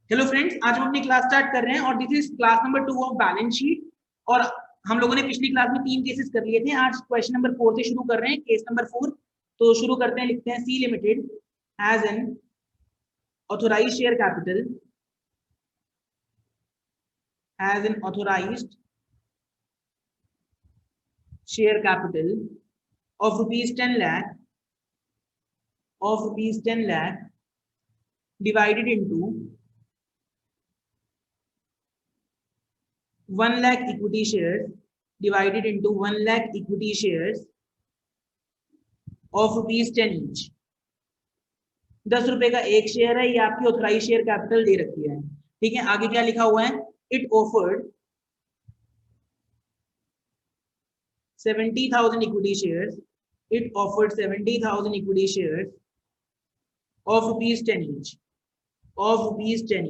Hello friends, आज हम अपनी क्लास स्टार्ट कर रहे हैं और this is class number 2 of balance sheet. और हम लोगों ने पिछली क्लास में 3 केसेस कर लिए थे। आज क्वेश्चन नंबर 4 से शुरू कर रहे हैं, केस नंबर 4। तो शुरू करते हैं, लिखते हैं C limited has an authorised share capital of rupees 10 lakh divided into 1 lakh equity shares of rupees 10 each। 10 रुपए का एक शेयर है, ये आपकी ऑथराइज शेयर कैपिटल दे रखी है। ठीक है, आगे क्या लिखा हुआ है? It offered 70,000 equity shares of rupees 10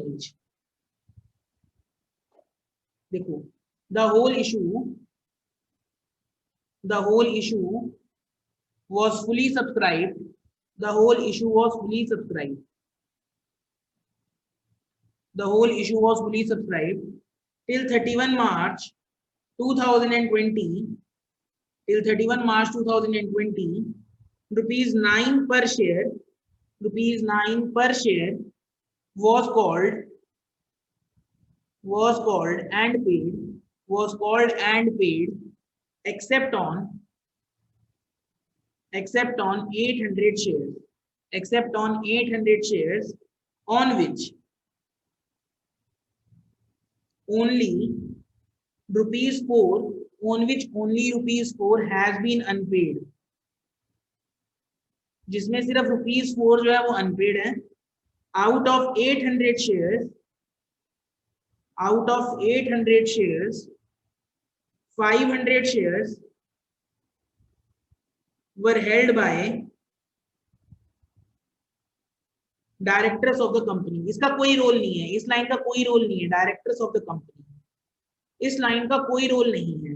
each। देखो, the whole issue was fully subscribed till 31 March 2020 rupees 9 per share was called and paid except on 800 shares on which only rupees 4 has been unpaid, जिसमें सिर्फ rupees 4 जो है वो unpaid है। Out of 800 shares 500 shares were held by directors of the company. इसका कोई role नहीं है, इस लाइन का कोई रोल नहीं है। डायरेक्टर्स ऑफ द कंपनी, इस लाइन का कोई रोल नहीं है।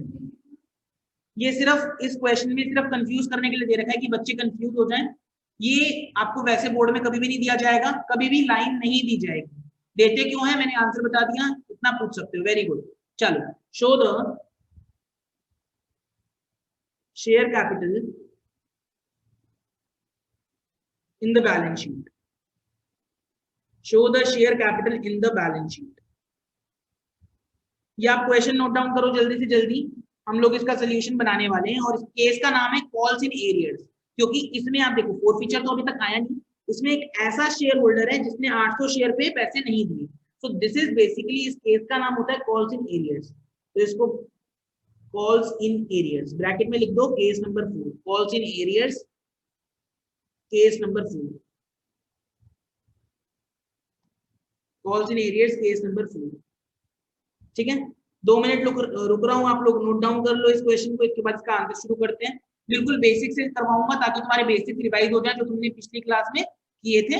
ये सिर्फ इस क्वेश्चन में सिर्फ कंफ्यूज करने के लिए दे रखा है कि बच्चे कंफ्यूज हो जाएं। ये आपको वैसे बोर्ड में कभी भी नहीं दिया जाएगा, कभी भी लाइन नहीं दी जाएगी। देते क्यों है, मैंने आंसर बता दिया, इतना पूछ सकते हो। Very good. चलो, show the share capital in the balance sheet. ये आप क्वेश्चन नोट डाउन करो जल्दी से जल्दी। हम लोग इसका सोल्यूशन बनाने वाले हैं और इस केस का नाम है कॉल्स इन एरियर्स, क्योंकि इसमें आप देखो फोरफीचर तो अभी तक आया नहीं। इसमें एक ऐसा शेयर होल्डर है जिसने 800 शेयर पे पैसे नहीं दिए। सो दिस इज बेसिकली, इस केस का नाम होता है कॉल्स इन एरियर्स। तो इसको कॉल्स इन एरियर्स ब्रैकेट में लिख दो, case number 4। Calls in arrears case number 4। Calls in arrears case number 4। ठीक है, 2 मिनट रुक रहा हूं, आप लोग नोट डाउन कर लो इस क्वेश्चन को। इसके बाद इसका आंसर शुरू करते हैं। बिल्कुल बेसिक से करवाऊंगा ताकि तुम्हारे बेसिक रिवाइज हो जाए जो तुमने पिछली क्लास में किए थे,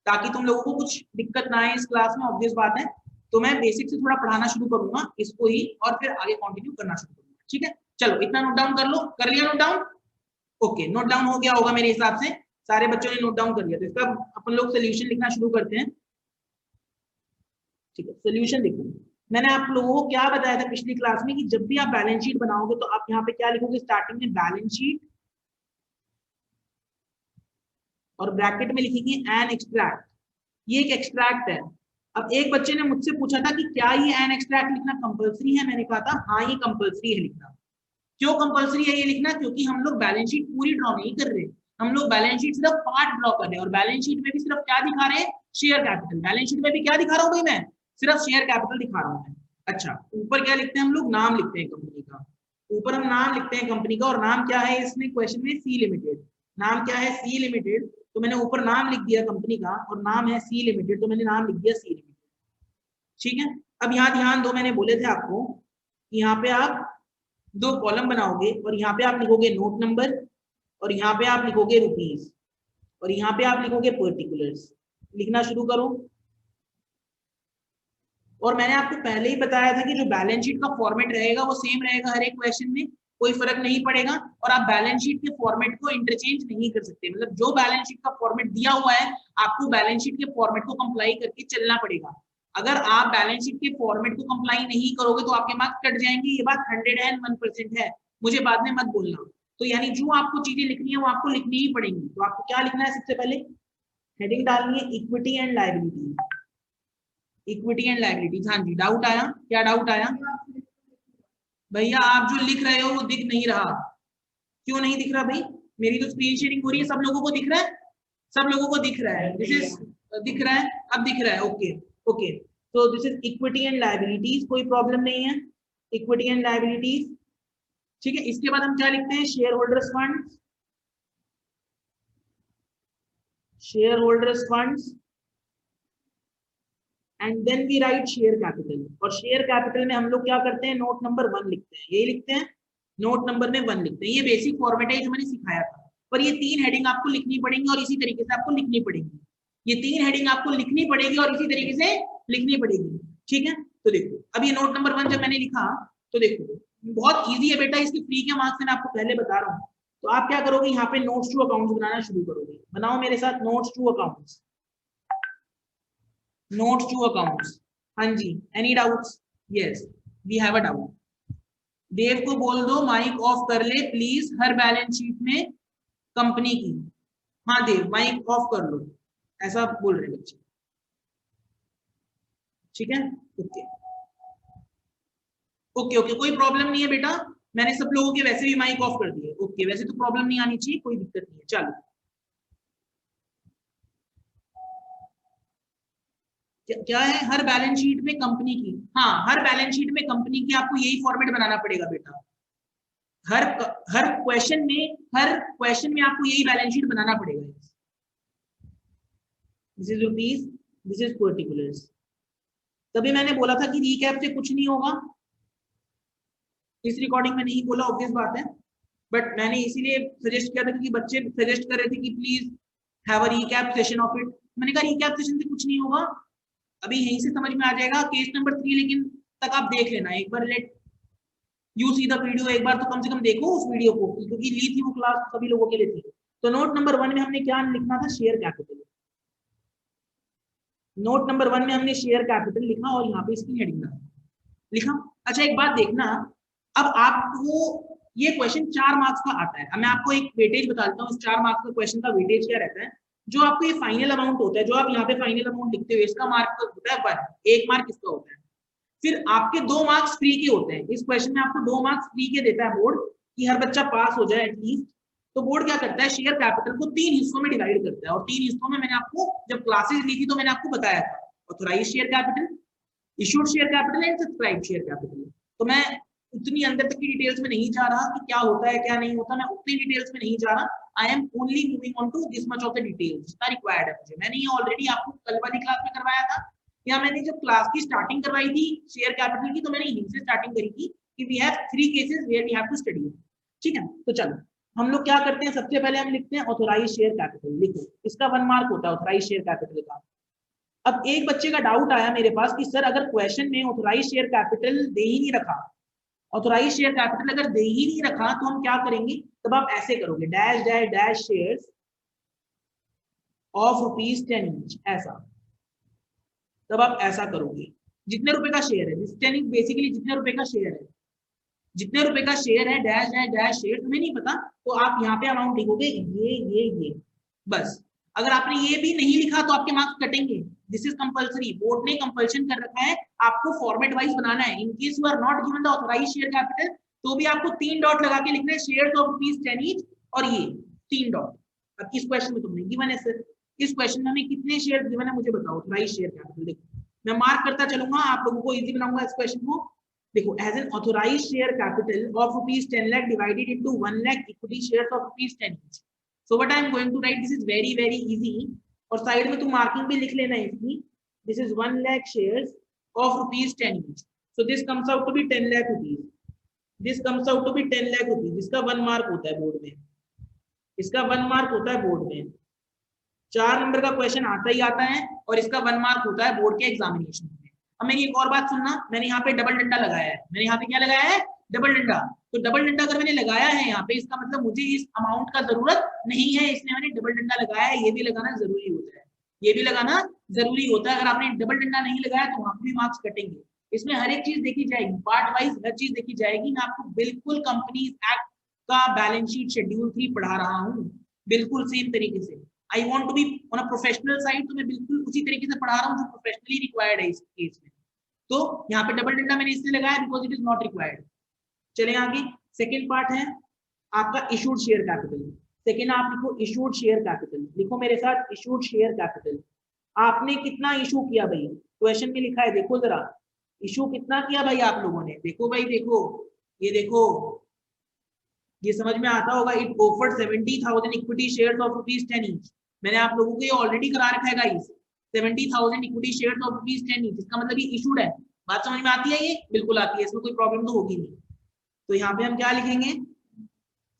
ताकि तुम लोगों को कुछ दिक्कत ना आए इस क्लास में। ऑब्वियस बात है, तो मैं बेसिक से थोड़ा पढ़ाना शुरू करूंगा इसको ही, और फिर आगे कंटिन्यू करना शुरू करूंगा। ठीक है, चलो इतना नोट डाउन कर लो। कर लिया note down? Okay, note down हो गया होगा मेरे हिसाब से, सारे बच्चों ने नोट डाउन कर लिया। तो इसका अपन लोग सोल्यूशन लिखना शुरू करते हैं। ठीक है, सोल्यूशन देखो, मैंने आप लोगों को क्या बताया था पिछली क्लास में कि जब भी आप बैलेंस शीट बनाओगे तो आप यहाँ पे क्या लिखोगे? स्टार्टिंग में बैलेंस शीट और ब्रैकेट में लिखेंगे एन एक्सट्रैक्ट। ये एक एक्सट्रैक्ट है। अब एक बच्चे ने मुझसे पूछा था कि क्या ये एन एक्सट्रैक्ट लिखना कंपलसरी है? मैंने कहा था हाँ, ये कंपलसरी है लिखना। क्यों कंपलसरी है ये लिखना? क्योंकि हम लोग बैलेंस शीट पूरी ड्रॉ नहीं कर रहे, हम लोग बैलेंस शीट सिर्फ पार्ट ड्रॉ कर रहे हैं। और बैलेंस शीट में भी सिर्फ क्या दिखा रहे हैं? Share capital. बैलेंस शीट में भी क्या दिखा रहा हूँ भाई? मैं सिर्फ शेयर कैपिटल दिखा रहा हूँ। अच्छा, ऊपर क्या लिखते हैं हम लोग? नाम लिखते हैं कंपनी का। ऊपर हम नाम लिखते हैं कंपनी का, और नाम क्या है इसमें क्वेश्चन में? C limited. नाम क्या है? C limited. तो मैंने ऊपर नाम लिख दिया कंपनी का, और नाम है सी लिमिटेड, तो मैंने नाम लिख दिया सी लिमिटेड। ठीक है, अब यहाँ ध्यान दो, मैंने बोले थे आपको कि यहाँ पे आप 2 कॉलम बनाओगे, और यहाँ पे आप लिखोगे नोट नंबर, और यहाँ पे आप लिखोगे रुपीज, और यहाँ पे आप लिखोगे पर्टिकुलर्स। लिखना शुरू करो। और मैंने आपको पहले ही बताया था कि जो बैलेंस शीट का फॉर्मेट रहेगा वो सेम रहेगा हर एक क्वेश्चन में, कोई फर्क नहीं पड़ेगा। और आप बैलेंस शीट के फॉर्मेट को इंटरचेंज नहीं कर सकते। मतलब जो बैलेंस शीट का फॉर्मेट दिया हुआ है, आपको बैलेंस शीट के फॉर्मेट को कंप्लाई करके चलना पड़ेगा। अगर आप बैलेंस शीट के फॉर्मेट को कंप्लाई नहीं करोगे तो आपके मार्क्स कट जाएंगे, ये बात 101% है, मुझे बाद में मत बोलना। तो यानी जो आपको चीजें लिखनी है वो आपको लिखनी ही पड़ेंगी। तो आपको क्या लिखना है, सबसे पहले हेडिंग डालनी है equity and liability, equity and liability. हाँ जी, डाउट आया, क्या डाउट आया भैया? आप जो लिख रहे हो वो दिख नहीं रहा, क्यों नहीं दिख रहा भाई? मेरी तो स्क्रीन शेयरिंग हो रही है, सब लोगों को दिख रहा है, सब लोगों को दिख रहा है, दिस इज दिख रहा है, अब दिख रहा है, ओके ओके। तो this is equity and liabilities, कोई प्रॉब्लम नहीं है, इक्विटी एंड लायबिलिटीज, ठीक है। इसके बाद हम क्या लिखते हैं, shareholders funds, shareholders funds and then we write share capital. और शेयर कैपिटल में हम लोग क्या करते हैं, नोट नंबर 1 लिखते हैं, यही लिखते हैं, नोट नंबर में 1 लिखते हैं। ये बेसिक फॉर्मेट है जो मैंने सिखाया था, पर ये 3 हेडिंग आपको लिखनी पड़ेंगी और इसी तरीके से आपको लिखनी पड़ेगी, ये 3 हेडिंग आपको लिखनी पड़ेगी और इसी तरीके से लिखनी पड़ेगी, ठीक है। तो देखो अब ये नोट नंबर 1 जब मैंने लिखा तो देखो बहुत इजी है बेटा, इसके फ्री के मार्क्स मैं आपको पहले बता रहा हूँ। तो आप क्या करोगे, यहाँ पे नोट्स टू अकाउंट्स बनाना शुरू करोगे, बनाओ मेरे साथ notes to accounts, notes to accounts. हाँ जी, any doubts? Yes we have a doubt. Dev को बोल दो माइक ऑफ कर ले प्लीज, हर बैलेंस शीट में कंपनी की। हाँ देव माइक ऑफ कर लो, ऐसा बोल रहे बच्चे, ठीक है, ओके ओके ओके, कोई प्रॉब्लम नहीं है बेटा, मैंने सब लोगों के वैसे भी माइक ऑफ कर दिए, ओके, वैसे तो प्रॉब्लम नहीं आनी चाहिए, कोई दिक्कत नहीं है। चलो क्या है, हर बैलेंस शीट में कंपनी की, हाँ हर बैलेंस शीट में कंपनी की आपको यही फॉर्मेट बनाना पड़ेगा बेटा, हर हर क्वेश्चन में आपको यही बैलेंस शीट बनाना पड़ेगा। This is rupees, this is particulars. तभी मैंने बोला था कि रीकैप से कुछ नहीं होगा, इस रिकॉर्डिंग में नहीं बोला, ऑब्वियस बात है, बट मैंने इसीलिए सजेस्ट किया था क्योंकि बच्चे सजेस्ट कर रहे थे कि please have a recap session of it. मैंने कहा रीकैप सेशन से कुछ नहीं होगा, अभी यहीं से समझ में आ जाएगा केस नंबर 3 लेकिन तक आप देख लेना एक बार, let you see the video, एक बार तो कम से कम देखो उस वीडियो को, क्योंकि ली थी वो क्लास सभी लोगों के लिए थी। तो नोट नंबर 1 में हमने क्या लिखना था, शेयर कैपिटल, नोट नंबर 1 में हमने शेयर कैपिटल लिखा और यहाँ पे इसकी हेडिंग लिखा। अच्छा एक बात देखना, अब आपको ये क्वेश्चन 4 मार्क्स का आता है, अब मैं आपको एक वेटेज बता देता हूँ, इस 4 मार्क्स का क्वेश्चन का वेटेज क्या रहता है। जो आपको ये फाइनल अमाउंट होता है, जो आप यहाँ पे फाइनल अमाउंट लिखते हो, इसका मार्क होता है 1, 1 मार्क इसका होता है। फिर आपके 2 मार्क्स फ्री के होते हैं, इस क्वेश्चन में आपको 2 मार्क्स फ्री के देता है बोर्ड, कि हर बच्चा पास हो जाए एटलीस्ट। तो बोर्ड क्या करता है, शेयर कैपिटल को 3 हिस्सों में डिवाइड करता है, और 3 हिस्सों में मैंने आपको जब क्लासेस ली थी तो मैंने आपको बताया था, authorised share capital, issued share capital and subscribed share capital. तो मैं उतनी अंदर तक की डिटेल्स में नहीं जा रहा कि क्या होता है क्या नहीं होता, मैं उतनी डिटेल्स में नहीं जा रहा, I am only moving on to this much of the details जितना रिक्वायर्ड है मुझे। मैंने ये ऑलरेडी आपको कल वाली क्लास में करवाया था, या मैंने जब क्लास की स्टार्टिंग करवाई थी शेयर कैपिटल की, तो मैंने यहीं से स्टार्टिंग करी थी कि we have 3 cases where we have to study, ठीक है। तो चलो हम लोग क्या करते हैं, सबसे पहले हम लिखते हैं ऑथराइज्ड शेयर कैपिटल, लिखो, इसका 1 मार्क होता है ऑथराइज्ड शेयर कैपिटल का। अब एक बच्चे का डाउट आया मेरे पास कि सर अगर क्वेश्चन में ऑथराइज्ड शेयर कैपिटल दे ही नहीं रखा, ऑथराइज्ड शेयर कैपिटल अगर दे ही नहीं रखा तो हम क्या करेंगे, तब आप ऐसे करोगे, dash dash dash shares of ₹10 each, ऐसा, तब आप ऐसा करोगे, जितने रुपए का शेयर है, बेसिकली जितने रुपए का शेयर है, जितने रुपए का शेयर है, डैश डैश डैश शेयर, तुम्हें नहीं पता तो आप यहाँ पे अमाउंट लिखोगे ये बस। अगर आपने ये भी नहीं लिखा तो आपके मार्क्स कटेंगे, दिस इज कंपलसरी, बोर्ड ने कंपल्शन कर रखा है, आपको फॉर्मेट वाइज बनाना है। In case you are not given the authorised share capital, तो भी आपको 3 डॉट लगा के लिखना है, शेयर्स ऑफ ₹10 ईच, और ये 3 डॉट। अब इस क्वेश्चन में तुमने गिवन है सर, इस क्वेश्चन में हमें कितने शेयर गिवन है मुझे बताओ, ऑथराइज्ड शेयर कैपिटल। देखो मैं मार्क करता चलूंगा, आप लोगों को इजी बनाऊंगा इस क्वेश्चन को। देखो as an authorised share capital of ₹10 lakh divided into 1 lakh equity shares of ₹10 each. So what I am going to write, this is very easy, और साइड में तुम मार्किंग भी लिख लेना इसकी, this is 1 lakh shares of ₹10 each, so this comes out to be 10 lakh rupees, this comes out to be 10 lakh rupees। इसका 1 mark होता है बोर्ड में, इसका 1 मार्क होता है बोर्ड में, 4 नंबर का क्वेश्चन आता ही आता है, और इसका 1 मार्क होता है बोर्ड के एग्जामिनेशन में। अब मेरी एक और बात सुनना, मैंने यहाँ पे डबल डंडा लगाया है, मैंने यहाँ पे क्या लगाया है, डबल डंडा। तो डबल डंडा अगर मैंने लगाया है यहाँ पे, इसका मतलब मुझे इस अमाउंट का जरूरत नहीं है, इसलिए मैंने डबल डंडा लगाया है, ये भी लगाना जरूरी होता है। ये भी लगाना जरूरी होता है। अगर आपने डबल डंडा नहीं लगाया तो वहां पर भी मार्क्स कटेंगे। इसमें हर एक चीज देखी जाएगी, पार्ट वाइज हर चीज देखी जाएगी। मैं आपको बिल्कुल कंपनीज एक्ट का बैलेंस शीट शेड्यूल 3 पढ़ा रहा हूँ, बिल्कुल सेम तरीके से। I want to be on a professional side, तो मैं बिल्कुल उसी तरीके से पढ़ा रहा हूँ जो प्रोफेशनली रिक्वायर्ड है इस केस में। तो यहाँ पे डबल डंडा मैंने इसलिए लगाया because it is not required. चले आगे, सेकेंड पार्ट है आपका इशूड शेयर कैपिटल। सेकेंड आप लिखो इशूड शेयर कैपिटल, लिखो मेरे साथ इशूड शेयर कैपिटल। आपने कितना इशू किया भाई, क्वेश्चन में लिखा है, देखो जरा इशू कितना किया भाई आप लोगों ने। देखो भाई देखो, ये देखो, ये समझ में आता होगा। It offered 70,000 equity shares of ₹10 each. मैंने आप लोगों को ये ऑलरेडी करा रखा है guys, 70,000 equity shares of ₹10 each, इसका मतलब ये इशूड है। बात समझ में आती है? ये बिल्कुल आती है, इसमें कोई प्रॉब्लम तो होगी नहीं। तो यहाँ पे हम क्या लिखेंगे,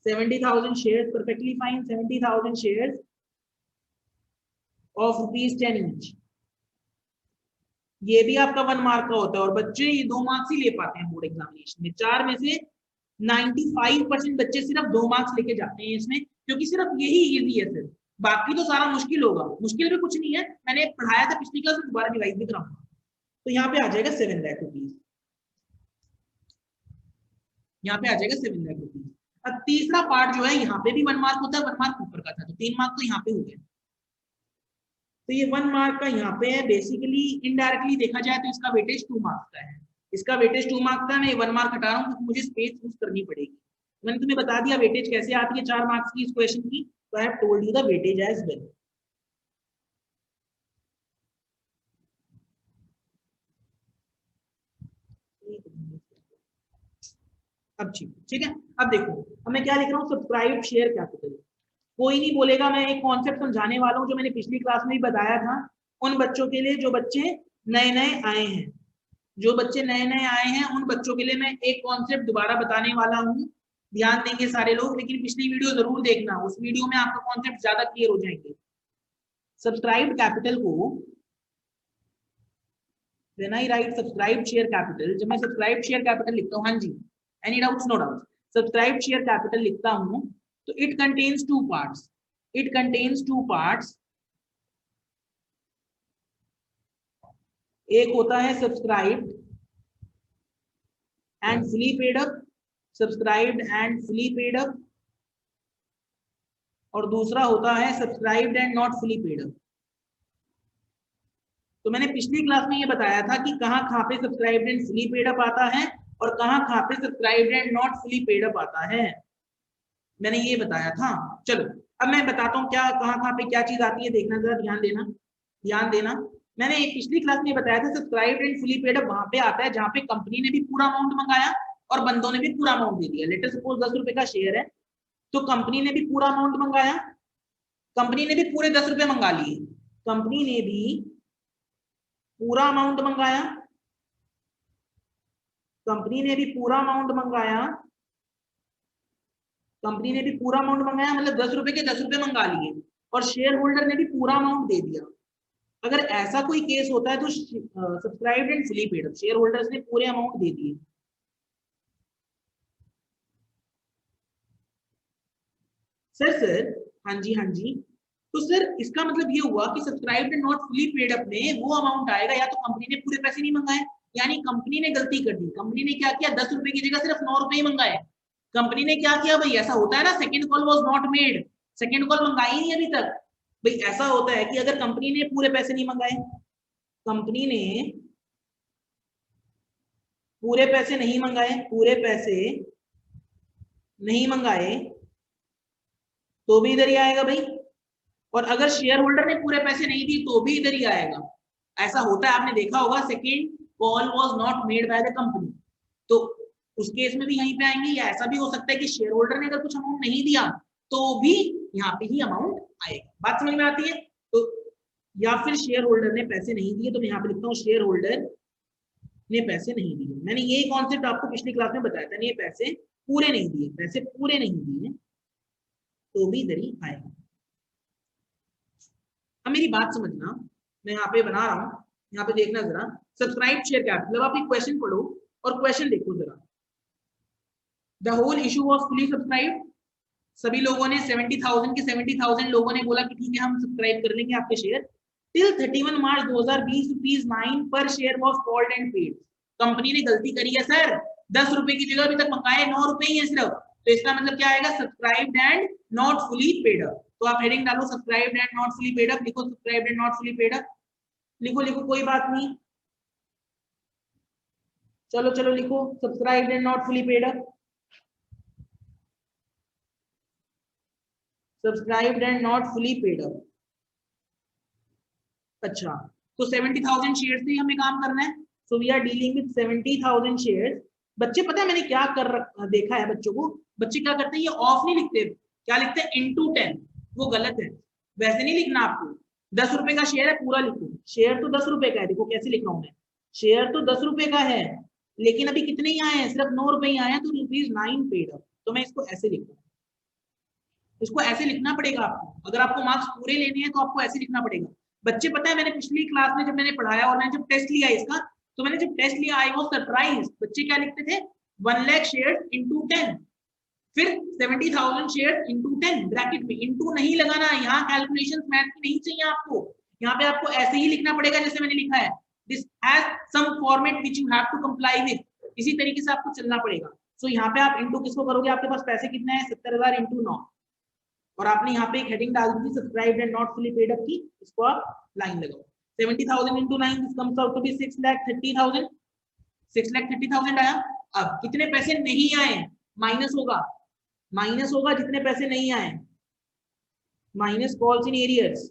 70,000 shares, perfectly fine, 70,000 shares of ₹10 each. ये भी आपका 1 मार्क का होता है, और बच्चे ये 2 मार्क्स ही ले पाते हैं बोर्ड एग्जामिनेशन में। 4 में से 95% बच्चे सिर्फ 2 मार्क्स लेके जाते हैं इसमें, क्योंकि सिर्फ यही इजी है सिर्फ, बाकी तो सारा मुश्किल होगा। मुश्किल भी कुछ नहीं है, मैंने पढ़ाया था पिछली क्लास में, दोबारा रिवाइज भी कराऊंगा। तो यहाँ पे आ जाएगा 7 लाख रुपीज, यहाँ पे आ जाएगा 7 लाख रुपीज। अब तीसरा पार्ट जो है, यहाँ पे भी 1 मार्क होता है, 1 मार्क ऊपर का था, तो 3 मार्क तो यहाँ पे हो गया। तो ये 1 मार्क का यहाँ पे है। बेसिकली इनडायरेक्टली देखा जाए तो इसका वेटेज 2 मार्क्स का है, इसका वेटेज 2 मार्क्स का। मैं 1 मार्क हटा रहा हूँ क्योंकि मुझे स्पेस यूज करनी पड़ेगी। मैंने तुम्हें बता दिया वेटेज कैसे आती है 4 मार्क्स की इस क्वेश्चन की, तो I have told you the weightage as well. अब ठीक है, अब देखो, अब मैं क्या लिख रहा हूँ, सब्सक्राइब शेयर कैपिटल। कोई नहीं बोलेगा, मैं एक कॉन्सेप्ट समझाने वाला हूँ जो मैंने पिछली क्लास में ही बताया था, उन बच्चों के लिए जो बच्चे नए नए आए हैं। जो बच्चे नए नए आए हैं उन बच्चों के लिए मैं एक कॉन्सेप्ट दोबारा बताने वाला हूँ। ध्यान देंगे सारे लोग, लेकिन पिछली वीडियो जरूर देखना, उस वीडियो में आपका कॉन्सेप्ट ज्यादा क्लियर हो जाएंगे। सब्सक्राइब्ड कैपिटल को, when I write subscribed share capital, जब मैं सब्सक्राइब्ड शेयर कैपिटल लिखता हूँ, हाँ जी, any doubts? No doubts. Subscribed share capital लिखता हूँ तो it contains 2 parts, it contains 2 parts. एक होता है subscribed and fully paid up, subscribed and fully paid up, और दूसरा होता है subscribed and not fully paid up. तो मैंने पिछली क्लास में ये बताया था कि कहाँ पे subscribed and fully paid up आता है और कहाँ पे subscribed and not fully paid up आता है, मैंने ये बताया था। चलो अब मैं बताता हूँ क्या कहाँ पे क्या चीज आती है, देखना जरा, ध्यान देना, ध्यान देना। मैंने एक पिछली क्लास में बताया था subscribed and fully paid up वहां पे आता है जहां पे कंपनी ने भी पूरा अमाउंट मंगाया और बंदों ने भी पूरा अमाउंट दे दिया। लेटर सपोज 10 रुपए का शेयर है, तो कंपनी ने भी पूरा अमाउंट मंगाया, कंपनी ने भी पूरे 10 रुपए मंगा लिए, कंपनी ने भी पूरा अमाउंट मंगाया, कंपनी ने भी पूरा अमाउंट मंगाया, कंपनी ने भी पूरा अमाउंट मंगाया, मतलब 10 रुपए के 10 रुपए मंगा लिए, और शेयर होल्डर ने भी पूरा अमाउंट दे दिया। अगर ऐसा कोई केस होता है तो subscribed and fully paid up, share holders ने पूरे अमाउंट दे दिए। सर हाँ जी हाँ जी, तो सर इसका मतलब ये हुआ कि subscribed and not fully paid up में वो अमाउंट आएगा, या तो कंपनी ने पूरे पैसे नहीं मंगाए, यानी कंपनी ने गलती कर दी। कंपनी ने क्या किया, 10 रुपए की जगह सिर्फ 9 रुपए ही मंगाए। कंपनी ने क्या किया भाई, ऐसा होता है ना, second call was not made, second call मंगाई नहीं अभी तक। भाई ऐसा होता है कि अगर कंपनी ने पूरे पैसे नहीं मंगाए, कंपनी ने पूरे पैसे नहीं मंगाए, पूरे पैसे नहीं मंगाए, तो भी इधर ही आएगा भाई। और अगर शेयर होल्डर ने पूरे पैसे नहीं दिए तो भी इधर ही आएगा। ऐसा होता है, आपने देखा होगा, second call was not made by the company, तो उस केस में भी यहीं पे आएंगे। या ऐसा भी हो सकता है कि शेयर होल्डर ने अगर कुछ अमाउंट नहीं दिया तो भी यहाँ पे ही अमाउंट आएगा। बात समझ में आती है? तो या फिर शेयर होल्डर ने पैसे नहीं दिए, तो मैं यहाँ पे लिखता हूँ शेयर होल्डर ने पैसे नहीं दिए। मैंने यही कॉन्सेप्ट आपको पिछली क्लास में बताया था, ये पैसे पूरे नहीं दिए, पैसे पूरे नहीं दिए तो भी इधर ही आएगा। अब मेरी बात समझना, मैं यहाँ पे बना रहा हूँ, यहाँ पे देखना जरा, सब्सक्राइब शेयर कैपिटल। आप एक क्वेश्चन पढ़ो और क्वेश्चन देखो जरा। The whole issue was fully subscribe, सभी लोगों ने 70,000 के 70,000 लोगों ने बोला कि ठीक है हम सब्सक्राइब कर लेंगे आपके शेयर। टिल 31 मार्च 2020 ₹9 पर share was called and paid. Company ने गलती करी है सर, 10 रुपए की जगह अभी तक मंगाए 9 रुपए ही है सिर्फ, तो इसका मतलब क्या आएगा, subscribed and not fully paid up. तो आप हेडिंग डालो subscribed and not fully paid up, लिखो subscribed and not fully paid up, लिखो लिखो कोई बात नहीं, चलो चलो लिखो subscribed and not fully paid up, subscribed and not fully paid up. अच्छा, तो 70,000 शेयर से हमें काम करना है, so we are dealing with 70,000 share. बच्चे पता है मैंने क्या देखा है बच्चों को, बच्चे क्या करते हैं, ये ऑफ नहीं लिखते, क्या लिखते हैं इनटू 10, वो गलत है, वैसे नहीं लिखना आपको। 10 रुपए का शेयर है पूरा लिखो, शेयर तो 10 रुपए का है, देखो कैसे लिख रहा हूं मैं, शेयर तो 10 रुपए का है, लेकिन अभी कितने ही आए हैं, सिर्फ 9 रुपए ही आए हैं, तो ₹9 पेड अप, तो मैं इसको ऐसे लिखूँ, इसको ऐसे लिखना पड़ेगा आपको, अगर आपको मार्क्स पूरे लेने हैं तो आपको ऐसे लिखना पड़ेगा। बच्चे पता है मैंने पिछली क्लास में जब मैंने पढ़ाया और मैंने जब टेस्ट लिया इसका, तो मैंने जब टेस्ट लिया आई वाज सरप्राइज, बच्चे क्या लिखते थे 1 लाख शेयर इंटू 10, फिर 70,000 शेयर इंटू 10 ब्रैकेट में, इंटू नहीं लगाना, यहाँ कैलकुलेशन मैथ की नहीं चाहिए आपको, यहाँ पे आपको ऐसे ही लिखना पड़ेगा जैसे मैंने लिखा है, this has some format which you have to comply with, इसी तरीके से आपको चलना पड़ेगा। सो यहाँ पे आप इंटू किसको करोगे, आपके पास पैसे कितने हैं 70,000 इंटू 9, और आपने यहाँ पे एक हेडिंग डाल दी subscribed and not fully paid up की, इसको आप लाइन लगाओ, 70,000 into 9 this comes out to be 6,30,000, 6,30,000 आया। अब कितने पैसे नहीं आए माइनस होगा, माइनस होगा जितने पैसे नहीं आए, minus calls in arrears,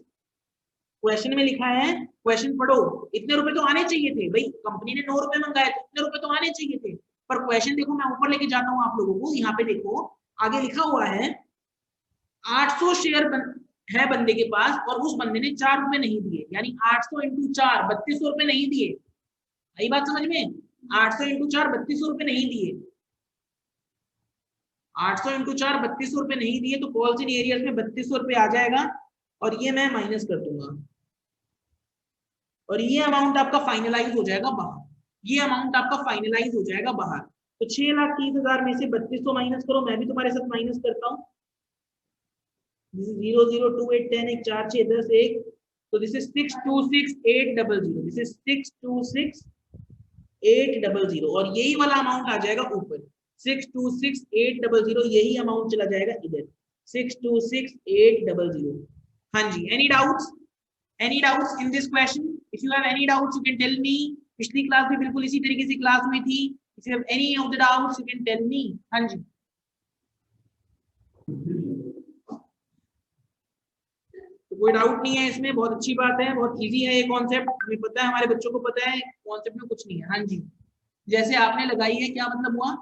question में लिखा है, क्वेश्चन पढ़ो, इतने रुपए तो आने चाहिए थे भाई, कंपनी ने 9 रुपए मंगाए तो इतने रुपए तो आने चाहिए थे, पर क्वेश्चन देखो मैं ऊपर लेके जाता हूँ आप लोगों को, यहाँ पे देखो आगे लिखा हुआ है 800 शेयर है बंदे के पास और उस बंदे ने 4 रुपए नहीं दिए, यानी 800 इंटू 4 3200 रुपए नहीं दिए, आई बात समझ में, 800 इंटू 4 3200 रुपए नहीं दिए, 800 इंटू 4 3200 रुपए नहीं दिए, तो कॉल्स इन एरियर्स में 3200 रुपए आ जाएगा, और ये मैं माइनस कर दूंगा, और ये अमाउंट आपका फाइनलाइज हो जाएगा बाहर, ये अमाउंट आपका फाइनलाइज हो जाएगा बाहर। तो 6,30,000 में से 3200 माइनस करो, मैं भी तुम्हारे साथ माइनस करता हूँ, 0 0 2 8 10 1 4 6 10 1, तो दिस इज 626,800, दिस इज 626,800, और यही वाला अमाउंट आ जाएगा ऊपर 626,800, यही अमाउंट चला जाएगा इधर 626,800। हाँ जी, any doubts, any doubts in this question, if you have any doubts you can tell me, पिछली क्लास में बिल्कुल इसी तरीके से क्लास में थी, if you have any of the doubts you can tell me. हाँ जी, कोई डाउट नहीं है इसमें, बहुत अच्छी बात है, बहुत इजी है ये कॉन्सेप्ट, हमें पता है, हमारे बच्चों को पता है, कॉन्सेप्ट में कुछ नहीं है। हाँ जी, जैसे आपने लगाई है, क्या मतलब हुआ,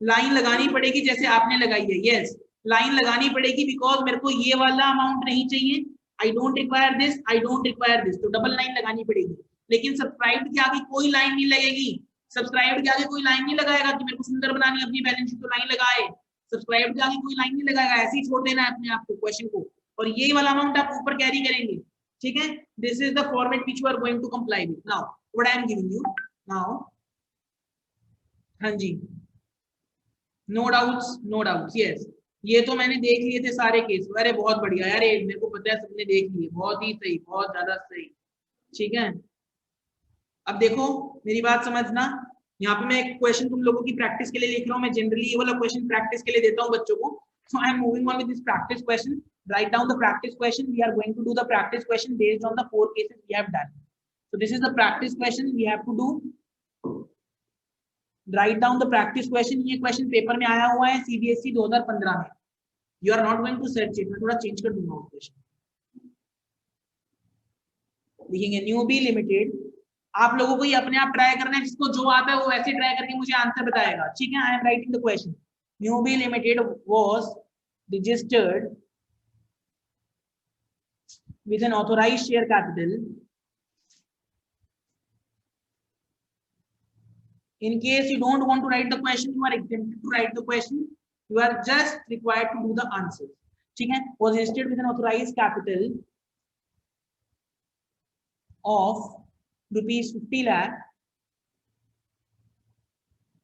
लाइन लगानी पड़ेगी जैसे आपने लगाई है, यस लाइन लगानी पड़ेगी, बिकॉज मेरे को ये वाला अमाउंट नहीं चाहिए, I don't require this, I don't require this, तो डबल लाइन लगानी पड़ेगी। लेकिन सब्सक्राइब के आगे कोई लाइन नहीं लगेगी, सब्सक्राइब के आगे कोई लाइन नहीं लगाएगा कि मेरे को सुंदर बनानी अपनी बैलेंस शीट, तो लाइन लगाए, सब्सक्राइब के आगे कोई लाइन नहीं लगाएगा, ऐसे ही छोड़ देना है अपने आप को क्वेश्चन को, और ये वाला अमाउंट आप ऊपर कैरी करेंगे, ठीक है, this is the format which you are going to comply with. Now what I am giving you now, हाँ जी, no doubts, no doubts, yes, ये तो मैंने देख लिए थे सारे केस, अरे बहुत बढ़िया यार, ये मेरे को पता है सबने देख लिए, बहुत ही सही, बहुत ज्यादा सही, ठीक है। अब देखो मेरी बात समझना, यहाँ पे मैं एक क्वेश्चन तुम लोगों की प्रैक्टिस के लिए लिख रहा हूँ, मैं जनरली ये वाला क्वेश्चन प्रैक्टिस के लिए देता हूँ बच्चों को, so I am moving on with this practice question, write down the practice question, we are going to do the practice question based on the 4 cases we have done, so this is the practice question we have to do, write down the practice question, ये question paper में आया हुआ है CBSE 2015 में, you are not going to search it, मैं थोड़ा change कर दूंगा क्वेश्चन, लिखेंगे न्यूबी लिमिटेड, आप लोगों को ये अपने आप ट्राई करना है, जिसको जो आता है वो वैसे ट्राई करके मुझे आंसर बताएगा, ठीक है। आई am writing the question, newbie limited was registered with an authorized share capital, in case you don't want to write the question, you are exempted to write the question, you are just required to do the answer, ठीक है, was registered with an authorized capital of rupees 50 lakh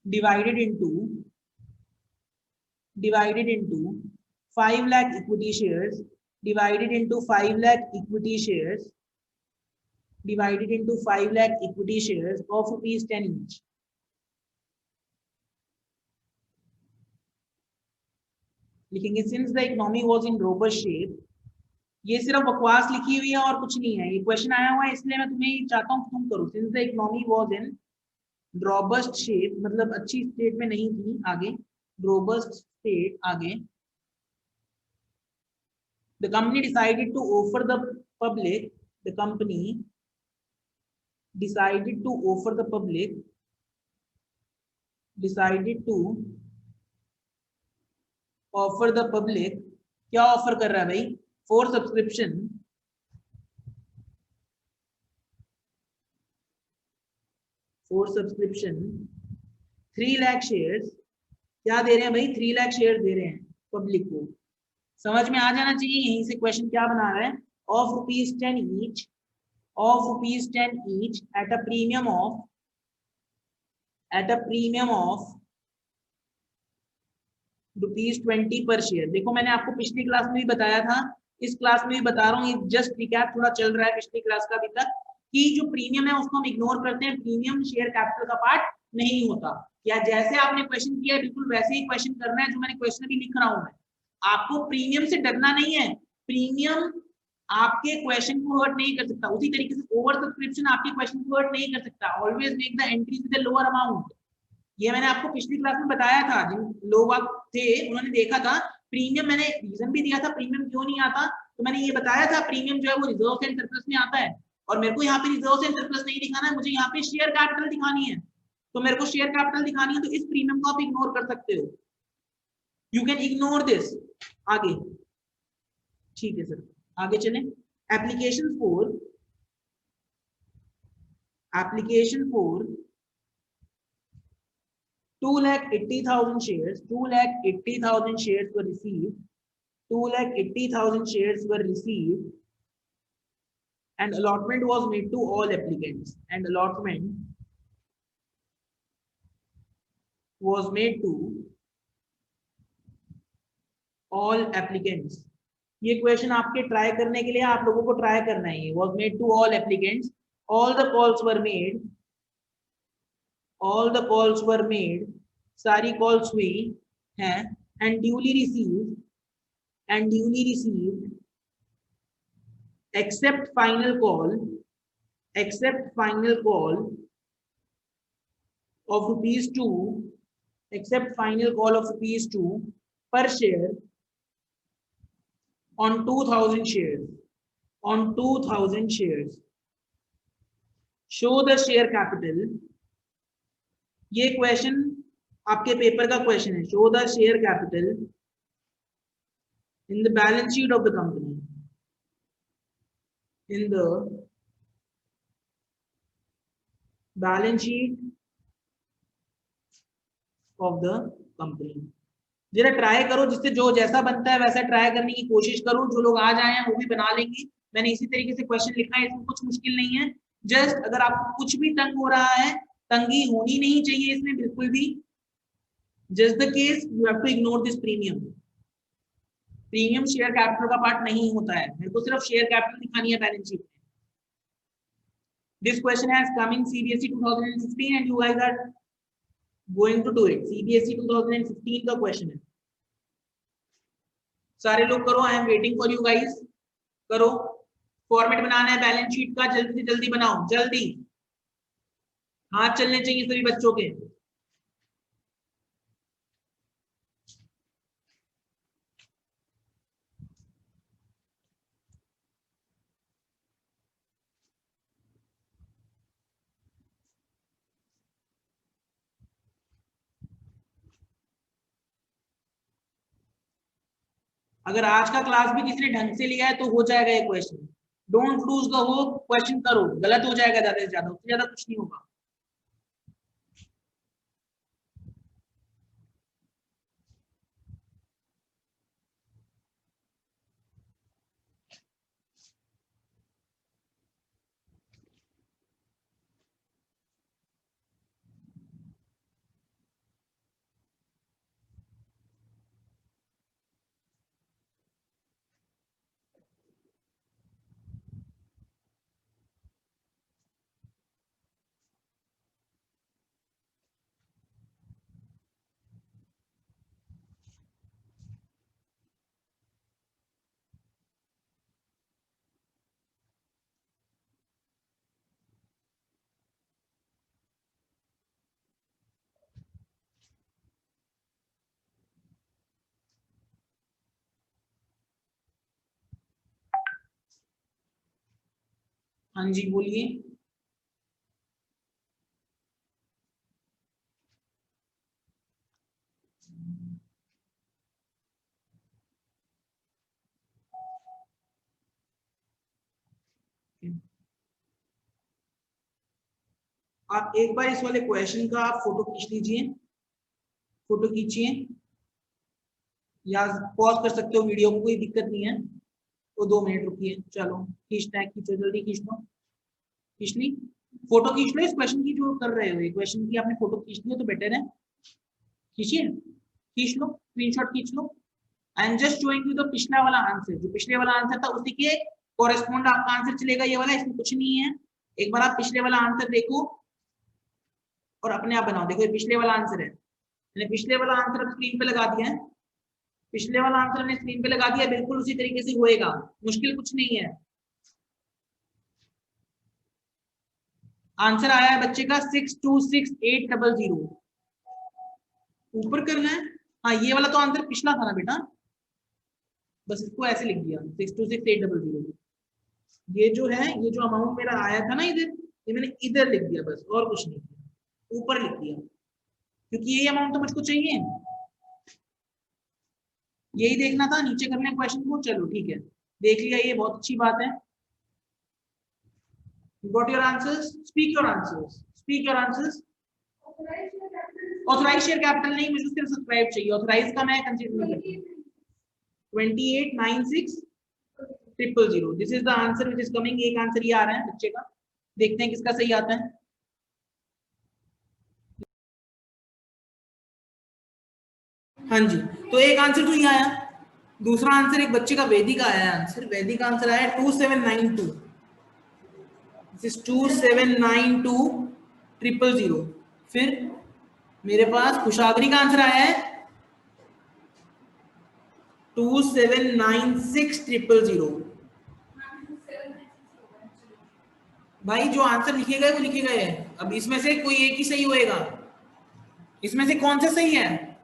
divided into 5 lakh equity shares, divided into 5 lakh equity shares, divided into 5 lakh equity shares of rupees 10 each. लिखेंगे since the economy was in robust shape. ये सिर्फ बकवास लिखी हुई है और कुछ नहीं है, ये क्वेश्चन आया हुआ है इसलिए मैं तुम्हें चाहता हूँ तुम करो. since the economy was in robust shape मतलब अच्छी स्टेट में नहीं थी, आगे robust state, आगे the company decided to offer the public, the company decided to offer the public, decided to offer the public, क्या ऑफर कर रहा है भाई, for subscription, for subscription 3 lakh shares. क्या दे रहे हैं भाई, 3 लाख शेयर दे रहे हैं पब्लिक को. समझ में आ जाना चाहिए यहीं से क्वेश्चन क्या बना रहा है. Of rupees 10 each, of rupees 10 each at a premium of, eight a premium of ₹20 per share. देखो मैंने आपको पिछली क्लास में भी बताया था, इस क्लास में भी बता रहा हूँ, जस्ट रिकैप थोड़ा चल रहा है पिछली क्लास का अभी तक, कि जो प्रीमियम है उसको हम इग्नोर करते हैं, प्रीमियम शेयर कैपिटल का पार्ट नहीं होता. या जैसे आपने क्वेश्चन किया है बिल्कुल वैसे ही क्वेश्चन करना है जो मैंने क्वेश्चन भी लिख रहा हूँ. मैं आपको प्रीमियम से डरना नहीं है, प्रीमियम आपके क्वेश्चन को हर्ट नहीं कर सकता. उसी तरीके से ओवर सब्सक्रिप्शन आपके क्वेश्चन को हर्ट नहीं कर सकता. Always make the entries with a lower amount. ये मैंने आपको पिछली क्लास में बताया था, जिन लोग थे उन्होंने देखा था प्रीमियम, मैंने रीजन भी दिया था प्रीमियम क्यों नहीं आता. तो मैंने ये बताया था प्रीमियम जो है वो रिजर्व एंड सरप्लस में आता है, और मेरे को यहाँ पे रिजर्व एंड सरप्लस नहीं दिखाना है, मुझे यहाँ पे शेयर कैपिटल दिखानी है. तो मेरे को शेयर कैपिटल दिखानी है, तो इस प्रीमियम को आप इग्नोर कर सकते हो. You can ignore this. आगे ठीक है सर, आगे चलें. Application for, application for 2,80,000 shares, 2,80,000 shares were received, 2,80,000 shares were received, and allotment was made to all applicants, and allotment was made to all applicants. ये question आपके try करने के लिए आप लोगों को ट्राई करना है. was made to all applicants, all the calls were made, all the calls were made, सारी कॉल्स हुई हैं, and duly received, and duly received, except final call, except final call of ₹2, except final call of ₹2 per share on 2,000 shares, on 2,000 shares. Show the share capital. ये question आपके paper का question है. Show the share capital in the balance sheet of the company, in the balance sheet of the company. जरा try करो, जिससे जो जैसा बनता है वैसा ट्राई करने की कोशिश करो. जो लोग आ जाए वो भी बना लेंगे. मैंने इसी तरीके से क्वेश्चन लिखा है, इसमें कुछ मुश्किल नहीं है. जस्ट अगर आपको कुछ भी तंग हो रहा है, तंगी होनी नहीं चाहिए इसमें बिल्कुल भी. Just the case you have to ignore this premium. Premium share capital का पार्ट नहीं होता है, मेरे को सिर्फ शेयर कैपिटल दिखानी है बैलेंस शीट में. This question has come in CBSE 2015 and you guys are going to do it. CBSE 2015 का क्वेश्चन है. सारे लोग करो, I am waiting for you guys. करो, फॉर्मेट बनाना है बैलेंस शीट का, जल्दी से जल्दी बनाओ, जल्दी. हाथ चलने चाहिए सभी बच्चों के. अगर आज का क्लास भी किसी ने ढंग से लिया है तो हो जाएगा ये question. Don't lose the hope, question करो. गलत हो जाएगा ज्यादा से ज्यादा, उससे ज्यादा कुछ नहीं होगा. हाँ जी बोलिए। आप एक बार इस वाले क्वेश्चन का आप फोटो खींच लीजिए, फोटो खींचिए, या पॉज कर सकते हो वीडियो को, कोई दिक्कत नहीं है। तो 2 मिनट रुकिए, चलो खींचना है, खींचो जल्दी खींच लो। खींच ली? फोटो खींच लो इस क्वेश्चन की जो कर रहे हो, ये क्वेश्चन की आपने फोटो खींच ली है तो बेटर है। खींचिए, खींच लो, स्क्रीनशॉट खींच लो। I am just showing you the पिछला वाला आंसर, जो पिछले वाला आंसर था उसी के कोरेस्पोंड आपका आंसर चलेगा ये वाला, इसमें कुछ नहीं है। एक बार आप पिछले वाला आंसर देखो और अपने आप बनाओ। देखो ये पिछले वाला आंसर है, मैंने पिछले वाला आंसर स्क्रीन पे लगा दिया है। पिछले वाला आंसर मैंने स्क्रीन पे लगा दिया, बिल्कुल उसी तरीके से होएगा, मुश्किल कुछ नहीं है। आंसर आया है बच्चे का 626800। ऊपर करना है, हाँ ये वाला तो आंसर पिछला था ना बेटा, बस इसको ऐसे लिख दिया 626800। ये जो है, ये जो अमाउंट मेरा आया था ना इधर, ये मैंने इधर लिख दिया बस, और कुछ नहीं किया, ऊपर लिख दिया, क्योंकि ये अमाउंट तो मुझको चाहिए, यही देखना था। नीचे करने क्वेश्चन को, चलो ठीक है, देख लिया, ये बहुत अच्छी बात है। Got your answers, speak your answers, speak your answers. Authorise share capital नहीं, मुझे सिर्फ सब्सक्राइब चाहिए, ऑथराइज का मैं कंसीडर नहीं करता। 2896,000, this is the answer which is coming. एक आंसर ये आ रहा है बच्चे का, देखते हैं किसका सही आता है। हाँ जी, तो एक आंसर तो ये आया, दूसरा आंसर एक बच्चे का वैदिक आया है आंसर, वैदिक आंसर आया 2792, दिस इज 2792,000। फिर मेरे पास कुशाग्री का आंसर आया है 2796,000। भाई जो आंसर लिखे गए वो लिखे गए हैं, अब इसमें से कोई एक ही सही होएगा। इसमें से कौन सा सही है?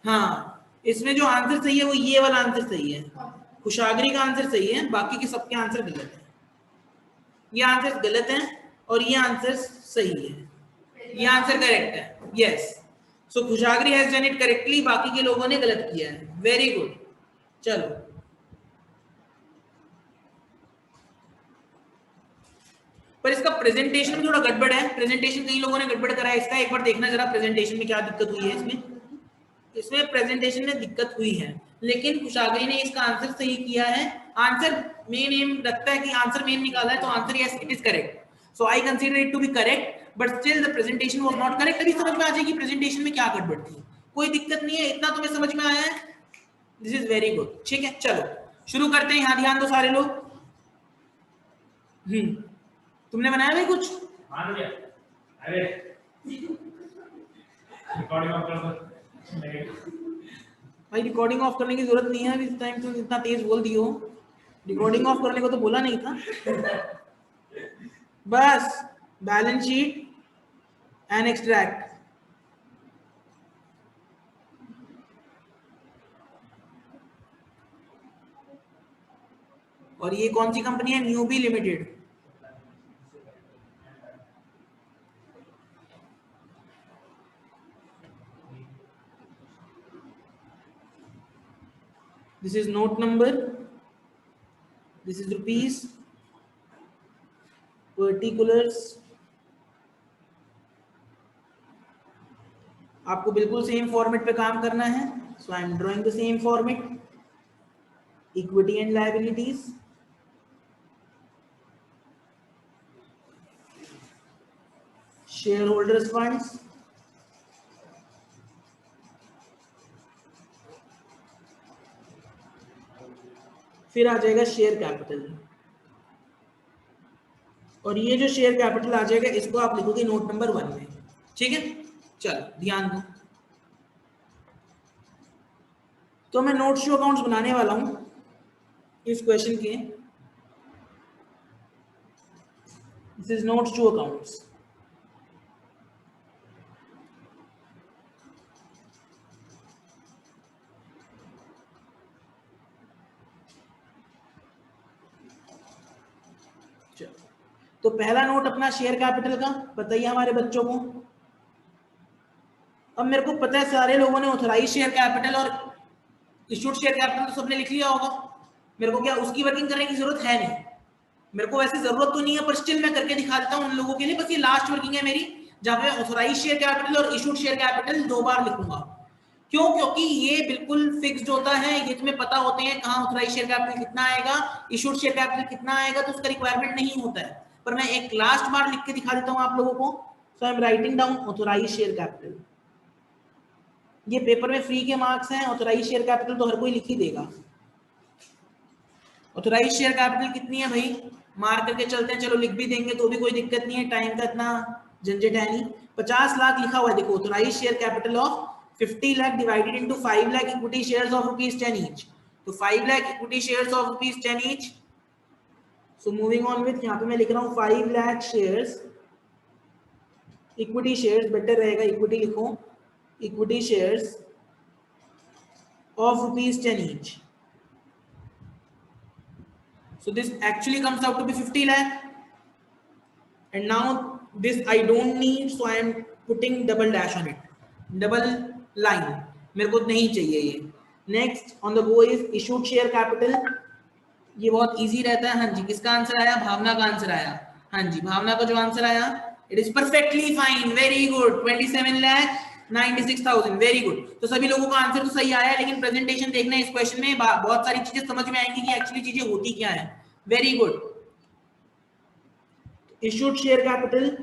हाँ, इसमें जो आंसर सही है वो ये वाला आंसर सही है, कुशाग्री का आंसर सही है, बाकी के सबके आंसर गलत है। ये आंसर गलत है और ये आंसर सही है, ये आंसर करेक्ट है। Yes, so Kushagri has done it correctly, बाकी के लोगों ने गलत किया है। Very good. चलो पर इसका प्रेजेंटेशन में थोड़ा गड़बड़ है, प्रेजेंटेशन कई लोगों ने गड़बड़ करा है इसका, एक बार देखना जरा प्रेजेंटेशन में क्या दिक्कत हुई है। इसमें इसमें प्रेजेंटेशन में दिक्कत हुई है, लेकिन कुशाग्री ने इसका आंसर सही किया है। आंसर मेन एम रखता है कि आंसर मेन निकाला है, तो answer yes it is correct, so I consider it to be correct, but still the presentation was not correct. अभी समझ में आ जाएगी प्रेजेंटेशन में क्या गड़बड़ थी, कोई दिक्कत नहीं है, इतना तुम्हें समझ में आया है, दिस इज वेरी गुड। ठीक है, चलो शुरू करते हैं। यहाँ ध्यान दो सारे लोग। तुमने बनाया भाई कुछ? हाँ भैया, अरे रिकॉर्डिंग ऑफ कर दो भाई, रिकॉर्डिंग ऑफ करने की जरूरत नहीं है अभी, इस टाइम तुम इतना तेज बोल दियो, रिकॉर्डिंग ऑफ करने को तो बोला नहीं था। बस बैलेंस शीट एंड एक्सट्रैक्ट, और ये कौन सी कंपनी है? Newbie limited. This is note number, this is rupees, particulars, आपको बिल्कुल सेम फॉर्मेट पे काम करना है, so I am drawing the same format. Equity and liabilities, shareholders funds, फिर आ जाएगा शेयर कैपिटल, और ये जो शेयर कैपिटल आ जाएगा इसको आप लिखोगे नोट नंबर 1 में। ठीक है, चलो ध्यान दो। तो मैं नोट्स टू अकाउंट्स बनाने वाला हूं इस क्वेश्चन के, this is notes to accounts. पहला नोट अपना शेयर कैपिटल का बताइए हमारे बच्चों को। अब मेरे को पता है सारे लोगों ने ऑथराइज शेयर कैपिटल और इशूड शेयर कैपिटल तो सबने लिख लिया होगा, मेरे को क्या उसकी वर्किंग करने की जरूरत है नहीं, मेरे को वैसे जरूरत तो नहीं है, पर स्टिल मैं करके दिखा देता हूं उन लोगों के लिए। बस ये लास्ट वर्किंग है मेरी, जहां पे ऑथराइज शेयर कैपिटल और इशूड शेयर कैपिटल 2 बार लिखूंगा। क्यों? क्योंकि ये बिल्कुल फिक्स्ड होता है, ये तुम्हें पता होते हैं कहां ऑथराइज शेयर कैपिटल कितना आएगा, इशूड शेयर कैपिटल कितना आएगा, तो उसका रिक्वायरमेंट नहीं होता है। पर मैं एक लास्ट बार लिख के दिखा देता हूं आप लोगों को। So I am writing down authorise share capital. ये पेपर में फ्री के मार्क्स हैं, ऑथराइज शेयर कैपिटल तो हर कोई लिख ही देगा। ऑथराइज शेयर कैपिटल कितनी है भाई, मार्क करके चलते हैं, चलो लिख भी देंगे तो भी कोई दिक्कत नहीं है, टाइम का इतना झंझट है नहीं। 50 लाख लिखा हुआ है, देखो authorise share capital of 50 lakh divided into 5 lakh equity shares of rupees 10 each. तो 5 lakh equity shares of rupees 10 each. So moving on with, यहाँ पे मैं लिख रहा हूँ 5 lakh shares, equity shares better रहेगा, equity लिखो, equity shares of rupees 10 each. So this actually comes out to be 50 lakh. And now this I don't need, so I am putting double dash on it, double line, मेरे को नहीं चाहिए ये। Next on the go is issued share capital, ये बहुत easy रहता है। हाँ जी, किसका आंसर आया? भावना का आंसर आया। हाँ जी, भावना का जो आंसर आया, it is perfectly fine, very good, 27,96,000, very good. तो सभी लोगों का आंसर तो सही आया है, लेकिन प्रेजेंटेशन देखना इस क्वेश्चन में बहुत सारी चीजें समझ में आएंगी कि एक्चुअली चीजें होती क्या है। Very good. Issued share capital,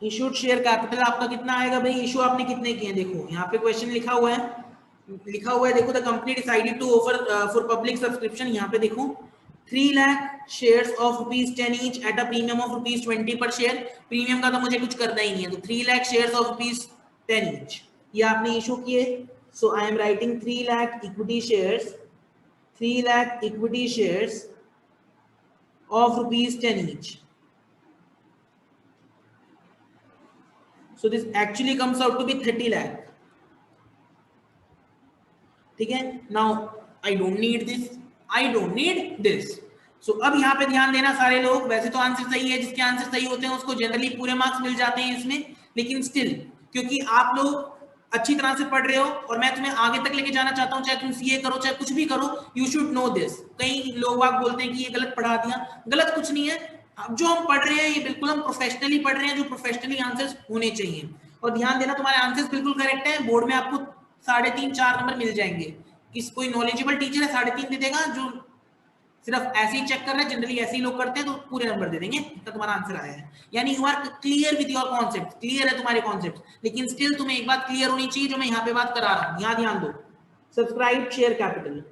issued share capital आपका कितना आएगा भाई? इशू आपने कितने किए? देखो यहाँ पे क्वेश्चन लिखा हुआ है, देखो the company decided to offer for public subscription, यहाँ पे देखो 3 lakh shares of rupees 10 each at a premium of rupees 20 per share. Premium का तो मुझे कुछ करना ही नहीं है, तो 3 lakh shares of rupees 10 each ये आपने इशू किए। So I am writing 3 lakh equity shares, 3 lakh equity shares of rupees 10 each. So this actually comes out to be 30 lakh. ठीक है, now I don't need this, I don't need this. So अब यहाँ पे ध्यान देना सारे लोग, वैसे तो आंसर सही है, जिसके आंसर सही होते हैं उसको जनरली पूरे मार्क्स मिल जाते हैं इसमें, लेकिन स्टिल क्योंकि आप लोग अच्छी तरह से पढ़ रहे हो और मैं तुम्हें आगे तक लेके जाना चाहता हूँ, चाहे तुम सीए करो चाहे कुछ भी करो, यू शुड नो दिस। कई लोग आप बोलते हैं कि ये गलत पढ़ा दिया, गलत कुछ नहीं है, जो हम पढ़ रहे हैं ये बिल्कुल हम प्रोफेशनली पढ़ रहे हैं, जो प्रोफेशनली आंसर्स होने चाहिए। और ध्यान देना तुम्हारे आंसर्स बिल्कुल करेक्ट है, बोर्ड में आपको 3.5-4 नंबर मिल जाएंगे। किस कोई नॉलेजेबल टीचर है 3.5 दे देगा, जो सिर्फ ऐसे ही चेक कर रहा है, जनरली ऐसे ही लोग करते हैं, तो पूरे नंबर दे देंगे, तो तुम्हारा आंसर आया है। यानी you are clear with your concept, clear है तुम्हारे कॉन्सेप्ट, लेकिन स्टिल तुम्हें एक बात क्लियर होनी चाहिए जो मैं यहाँ पे बात करा रहा हूँ, यहाँ ध्यान दो। सब्सक्राइब शेयर कैपिटल,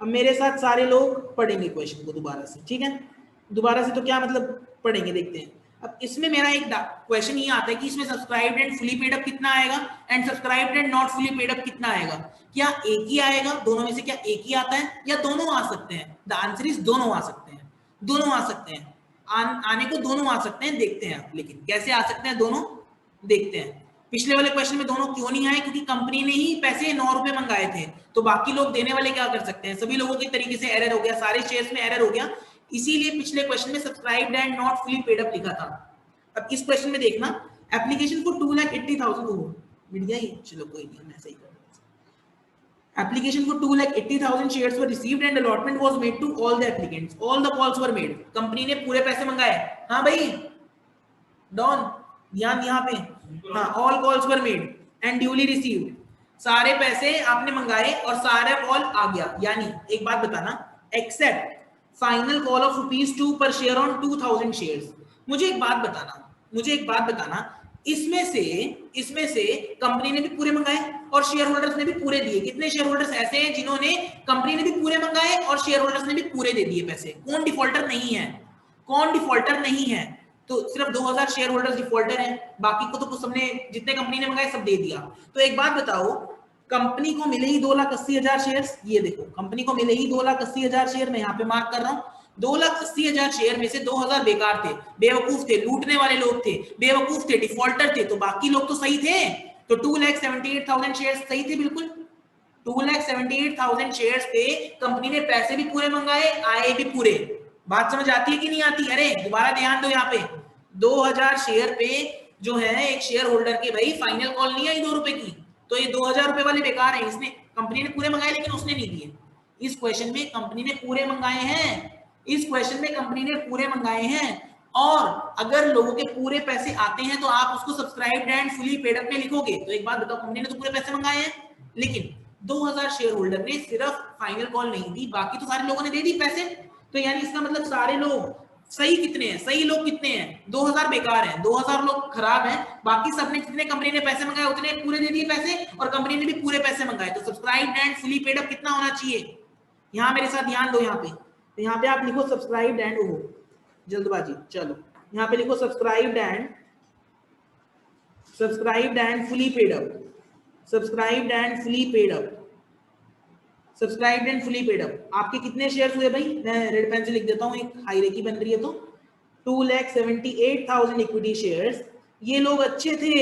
अब मेरे साथ सारे लोग पढ़ेंगे क्वेश्चन को दोबारा से, ठीक है? दोबारा से तो क्या मतलब पढ़ेंगे, देखते हैं। अब इसमें मेरा एक क्वेश्चन ये आता है कि इसमें subscribed and fully paid up कितना आएगा and subscribed and not fully paid up कितना आएगा? क्या एक ही आएगा? दोनों में से क्या एक ही आता है या दोनों आ सकते हैं? द आंसर इज दोनों आ सकते हैं, दोनों आ सकते हैं, आने को दोनों आ सकते हैं, देखते हैं आप। लेकिन कैसे आ सकते हैं दोनों, देखते हैं। पिछले वाले क्वेश्चन में दोनों क्यों नहीं आए? क्योंकि कंपनी ने ही पैसे 9 रुपए मंगाए थे, तो बाकी लोग देने वाले क्या कर सकते हैं? सभी लोगों के तरीके से एरर हो गया, सारे शेयर्स में एरर हो गया, इसीलिए पिछले क्वेश्चन में subscribed and not fully paid up लिखा था। अब इस क्वेश्चन में देखना, एप्लीकेशन को 2,80,000 मिल गया ही, चलो कोई नहीं, मैं सही कर दूंगा। एप्लीकेशन को 2,80,000 shares were received and allotment was made to all the applicants, all the calls were made. Company ने पूरे पैसे मंगाए, हाँ भाई डॉन ध्यान यहाँ पे, हाँ, all calls were made and duly received, सारे पैसे आपने मंगाए और सारा कॉल आ गया। यानी एक बात बताना, एक्सेप्ट फाइनल कॉल ऑफ ₹2 पर शेयर ऑन 2,000 शेयर्स। मुझे एक बात बताना, इसमें से कंपनी ने भी पूरे मंगाए और शेयर होल्डर्स ने भी पूरे दिए। कितने शेयर होल्डर्स ऐसे हैं जिन्होंने, कंपनी ने भी पूरे मंगाए और शेयर होल्डर्स ने भी पूरे दे दिए पैसे? कौन डिफॉल्टर नहीं है? कौन डिफॉल्टर नहीं है? तो सिर्फ 2,000 शेयर होल्डर्स डिफॉल्टर हैं, बाकी को तो सबने, जितने कंपनी ने मंगाए सब दे दिया। तो एक बात बताओ, कंपनी को मिले ही 2,80,000 शेयर्स, ये देखो कंपनी को मिले ही 2,80,000 शेयर, मैं यहाँ पे मार्क कर रहा हूँ। 2,80,000 शेयर में से 2,000 बेकार थे, बेवकूफ थे, लूटने वाले लोग थे, बेवकूफ थे, डिफॉल्टर थे, तो बाकी लोग तो सही थे। तो 2,78,000 शेयर सही थे बिल्कुल। 2,78,000 शेयर्स पे कंपनी ने पैसे भी पूरे मंगाए, आए भी पूरे। बात समझ आती है कि नहीं आती? अरे दोबारा ध्यान दो, यहाँ पे 2000 शेयर पे जो है एक शेयर होल्डर के भाई फाइनल कॉल नहीं आई 2 रुपए की, तो ये 2000 रुपए वाले बेकार है। इसने कंपनी ने पूरे मंगाए लेकिन उसने नहीं दिए। इस क्वेश्चन में कंपनी ने पूरे मंगाए हैं, इस क्वेश्चन में कंपनी ने पूरे मंगाए हैं। और अगर लोगों के पूरे पैसे आते हैं तो आप उसको subscribed and fully paid up में लिखोगे। तो एक बात बताओ, कंपनी ने तो पूरे पैसे मंगाए हैं, लेकिन 2000 शेयर होल्डर ने सिर्फ फाइनल कॉल नहीं दी, बाकी तो सारे लोगों ने दे दी पैसे। तो यानी इसका मतलब सारे लोग सही कितने हैं, सही लोग कितने हैं? 2000 बेकार हैं, 2000 लोग खराब हैं, बाकी सबने जितने कंपनी ने पैसे मंगाए उतने पूरे दे दिए पैसे, और कंपनी ने भी पूरे पैसे मंगाए। तो subscribed and fully paid up कितना होना चाहिए? यहाँ मेरे साथ ध्यान दो, यहाँ पे तो यहाँ पे आप लिखो सब्सक्राइब्ड एंड, हो जल्दबाजी, चलो यहाँ पे लिखो subscribed and fully paid up, subscribed and fully paid up, subscribed and fully paid up. आपके कितने शेयर्स हुए भाई? मैं रेड पेन से लिख देता हूँ, एक हायरार्की बन रही है तो 2,78,000 इक्विटी शेयर्स। ये लोग अच्छे थे,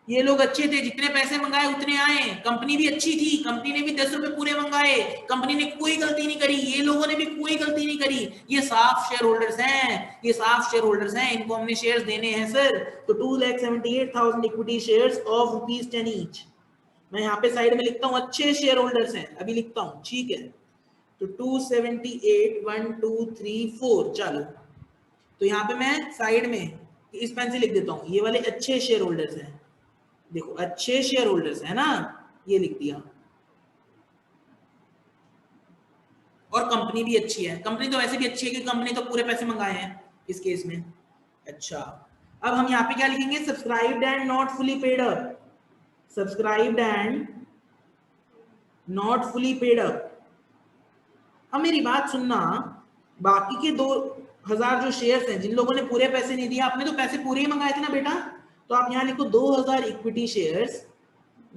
ये लोग अच्छे थे, जितने पैसे मंगाए उतने आए। कंपनी भी अच्छी थी, कंपनी ने भी 10 रुपए पूरे मंगाए, कंपनी ने कोई गलती नहीं करी, ये लोगों ने भी कोई गलती नहीं करी। ये साफ शेयर होल्डर्स हैं, ये साफ शेयर होल्डर्स हैं, इनको हमने शेयर्स देने हैं सर। तो 2,78,000 इक्विटी शेयर्स ऑफ ₹10 ईच। मैं यहाँ पे साइड में लिखता हूँ अच्छे शेयर होल्डर्स हैं, अभी लिखता हूँ, ठीक है। तो 278 1 2 3 4, चलो तो यहाँ पे मैं साइड में इस पेन से लिख देता हूँ, ये वाले अच्छे शेयर होल्डर्स हैं। देखो अच्छे शेयर होल्डर्स है ना, ये लिख दिया। और कंपनी भी अच्छी है, कंपनी तो वैसे भी अच्छी है कि कंपनी तो पूरे पैसे मंगाए हैं इस केस में। अच्छा, अब हम यहाँ पे क्या लिखेंगे? Subscribed and not fully paid up, subscribed and not fully paid up. अब मेरी बात सुनना, बाकी के 2000 जो शेयर्स हैं, जिन लोगों ने पूरे पैसे नहीं दिए, आपने तो पैसे पूरे ही मंगाए थे ना बेटा, तो आप यहाँ लिखो 2000 equity shares,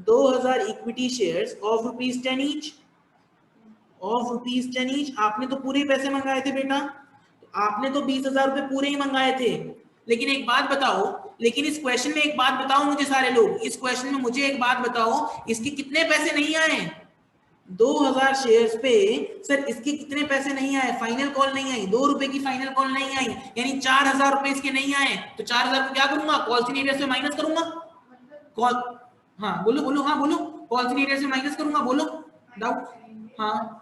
2000 equity shares of ₹10 each, of ₹10 each. आपने तो पूरे पैसे मंगाए थे बेटा, तो आपने तो 20,000 रुपए पूरे ही मंगाए थे। लेकिन एक बात बताओ, लेकिन इस क्वेश्चन में एक बात बताओ मुझे सारे लोग, इस क्वेश्चन में मुझे एक बात बताओ, इसके कितने पैसे नहीं आए? 2000 शेयर्स पे सर इसके कितने पैसे नहीं आए? फाइनल कॉल नहीं आई, 2 रुपए की फाइनल कॉल नहीं आई, यानी 4000 रुपए इसके नहीं आए। तो 4000 को क्या करूंगा? कॉल्स इन एरिया से माइनस करूंगा। कॉल, हाँ बोलो बोलो, हाँ बोलो, कॉल्स इन एरिया से माइनस करूंगा, बोलो डाउट। हाँ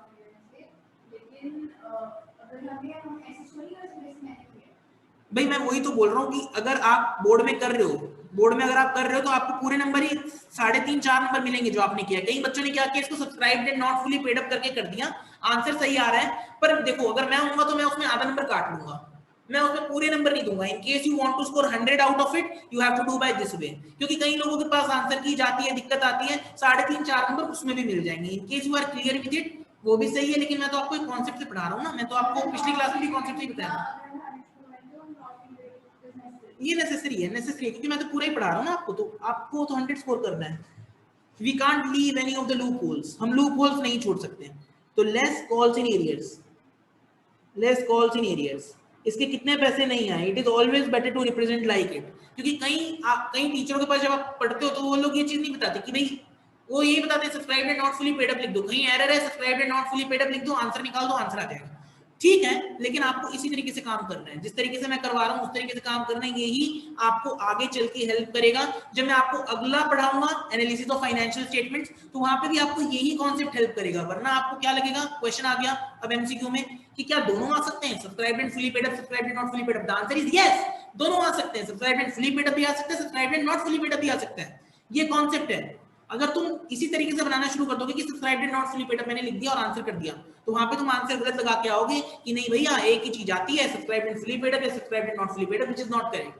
भाई मैं वही तो बोल रहा हूँ कि अगर आप बोर्ड में कर रहे हो, बोर्ड में अगर आप कर रहे हो तो आपको पूरे नंबर ही 3.5-4 नंबर मिलेंगे जो आपने किया। कई बच्चों ने क्या किया, इसको subscribed and not fully paid up करके कर दिया, आंसर सही आ रहा है, पर देखो अगर मैं होऊंगा तो मैं उसमें आधा नंबर काट लूंगा, मैं उसमें पूरे नंबर नहीं दूंगा। In case you want to score 100 out of it, you have to do by this way, क्योंकि कई लोगों के पास आंसर की जाती है, दिक्कत आती है, 3.5-4 नंबर उसमें भी मिल जाएंगे। In case you are clear with it, वो भी सही है, लेकिन मैं तो आपको एक कॉन्सेप्ट से पढ़ा रहा हूँ ना, मैं तो आपको पिछली क्लास में भी कॉन्सेप्ट ही बताया। ये नेसेसरी है, नेसेसरी है, क्योंकि मैं तो पूरा ही पढ़ा रहा हूँ ना आपको, तो आपको तो 100 स्कोर करना है। We can't leave any of the loopholes, हम लूप होल्स नहीं छोड़ सकते। तो less calls in arrears, less calls in arrears, इसके कितने पैसे नहीं आए? It is always better to represent like it, क्योंकि कई टीचरों के पास जब आप पढ़ते हो तो वो लोग ये चीज नहीं बताते कि भाई, वो ये बताते हैं subscribe and not fully paid up लिख दो, कहीं एरर है subscribe and not fully paid up लिख दो, आंसर निकाल दो, आंसर आ जाएगा। ठीक है, लेकिन आपको इसी तरीके से काम करना है, जिस तरीके से मैं करवा रहा हूँ उस तरीके से काम करना है, यही आपको आगे चल के हेल्प करेगा। जब मैं आपको अगला पढ़ाऊंगा एनालिसिस ऑफ फाइनेंशियल स्टेटमेंट्स, तो वहां पे भी आपको यही कॉन्सेप्ट हेल्प करेगा। वरना आपको क्या लगेगा, क्वेश्चन आ गया अब एमसीक्यू में कि क्या दोनों आ सकते हैं, subscribe and fully paid up, subscribe and not fully paid up? The answer is yes, दोनों आ सकते हैं, subscribe and fully paid up भी आ सकता है, subscribe and not fully paid up भी आ सकता है। ये कॉन्सेप्ट है। अगर तुम इसी तरीके से बनाना शुरू कर दोगे कि subscribe and not fully paid up मैंने लिख दिया और आंसर कर दिया, तो वहां पे तुम आंसर गलत लगा के आओगे कि नहीं भैया एक ही चीज आती है, subscribe and fully paid up या subscribe and not fully paid up, which is not correct,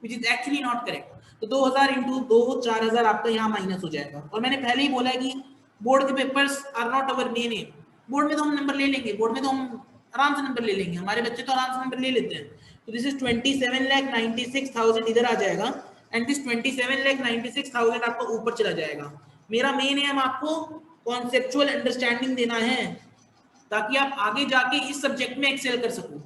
which is actually not correct. तो 2000 इंटू 2 4000 आपका यहाँ माइनस हो जाएगा। और मैंने पहले ही बोला है कि बोर्ड के papers are not our main aim. Board में तो हम नंबर ले लेंगे, बोर्ड में तो हम आराम से नंबर ले लेंगे, हमारे बच्चे तो आराम से नंबर ले लेते हैं। तो दिस इज 27,96,000 इधर आ जाएगा, एंड दिस 27,96,000 आपको ऊपर चला जाएगा। मेरा मेन एम आपको कॉन्सेप्चुअल अंडरस्टैंडिंग देना है, ताकि आप आगे जाके इस सब्जेक्ट में एक्सेल कर सको।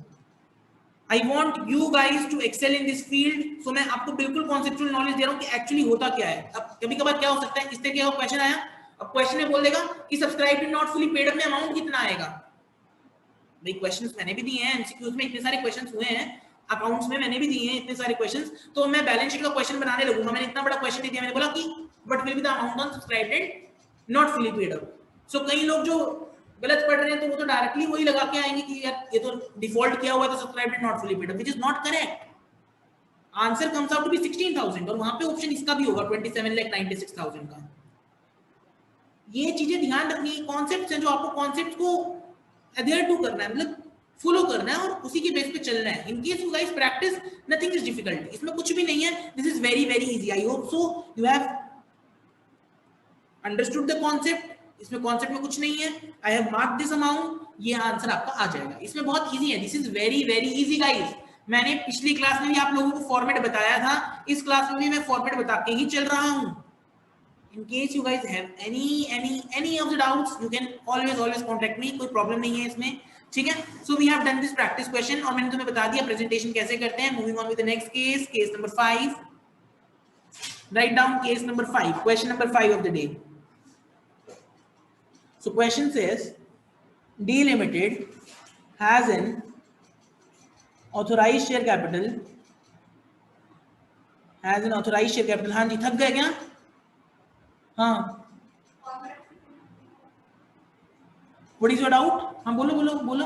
I want you guys to excel in this field, so मैं आपको बिल्कुल कॉन्सेप्चुअल नॉलेज दे रहा हूँ कि एक्चुअली होता क्या है। अब कभी कभार क्या हो सकता है, इस तरह का क्वेश्चन आया अब क्वेश्चन में बोल देगा कि सब्सक्राइब नॉट फुली पेड में अमाउंट कितना आएगा। भाई क्वेश्चंस मैंने भी दिए हैं, एमसीक्यूज में इतने सारे क्वेश्चंस हुए हैं, अकाउंट्स में मैंने भी दिए हैं इतने सारे क्वेश्चंस, तो मैं बैलेंस शीट का क्वेश्चन बनाने लगूंगा। मैंने इतना बड़ा क्वेश्चन नहीं दिया, मैंने बोला कि what will be the amount on subscribed and not fully paid up. So कई लोग जो गलत पढ़ रहे हैं तो वो तो डायरेक्टली वही लगा के आएंगे कि यार ये तो डिफॉल्ट किया हुआ है तो subscribed and not fully paid up, which is not correct. Answer comes out to be 16,000 और वहां पे ऑप्शन इसका भी होगा 27,96,000 का। ये चीजें ध्यान रखनी है, कॉन्सेप्ट्स हैं जो आपको कॉन्सेप्ट्स को अडेयर टू करना है, मतलब फॉलो करना है और उसी के बेस पे चलना है। In case you guys practice, nothing is difficult, इसमें कुछ भी नहीं है, this is very very easy. I hope so you have understood the concept. इसमें कॉन्सेप्ट में कुछ नहीं है, I have mark this amount, ये आंसर आपका आ जाएगा। इसमें बहुत इजी है, this is very very easy guys. मैंने पिछली क्लास में भी आप लोगों को फॉर्मेट बताया था, इस क्लास में भी मैं फॉर्मेट बता के ही चल रहा हूं। In case you guys have any of the doubts, you can always contact me, कोई प्रॉब्लम नहीं है इसमें, ठीक है। So we have done this practice question और मैंने तुम्हें बता दिया प्रेजेंटेशन कैसे करते हैं। Moving on with the next case, case number 5. Write down case number 5, question number 5 of the day. So question says D Limited has an authorized share capital, हाँ जी, थक गए क्या? हाँ, व्हाट इज योर डाउट? हाँ बोलो बोलो बोलो।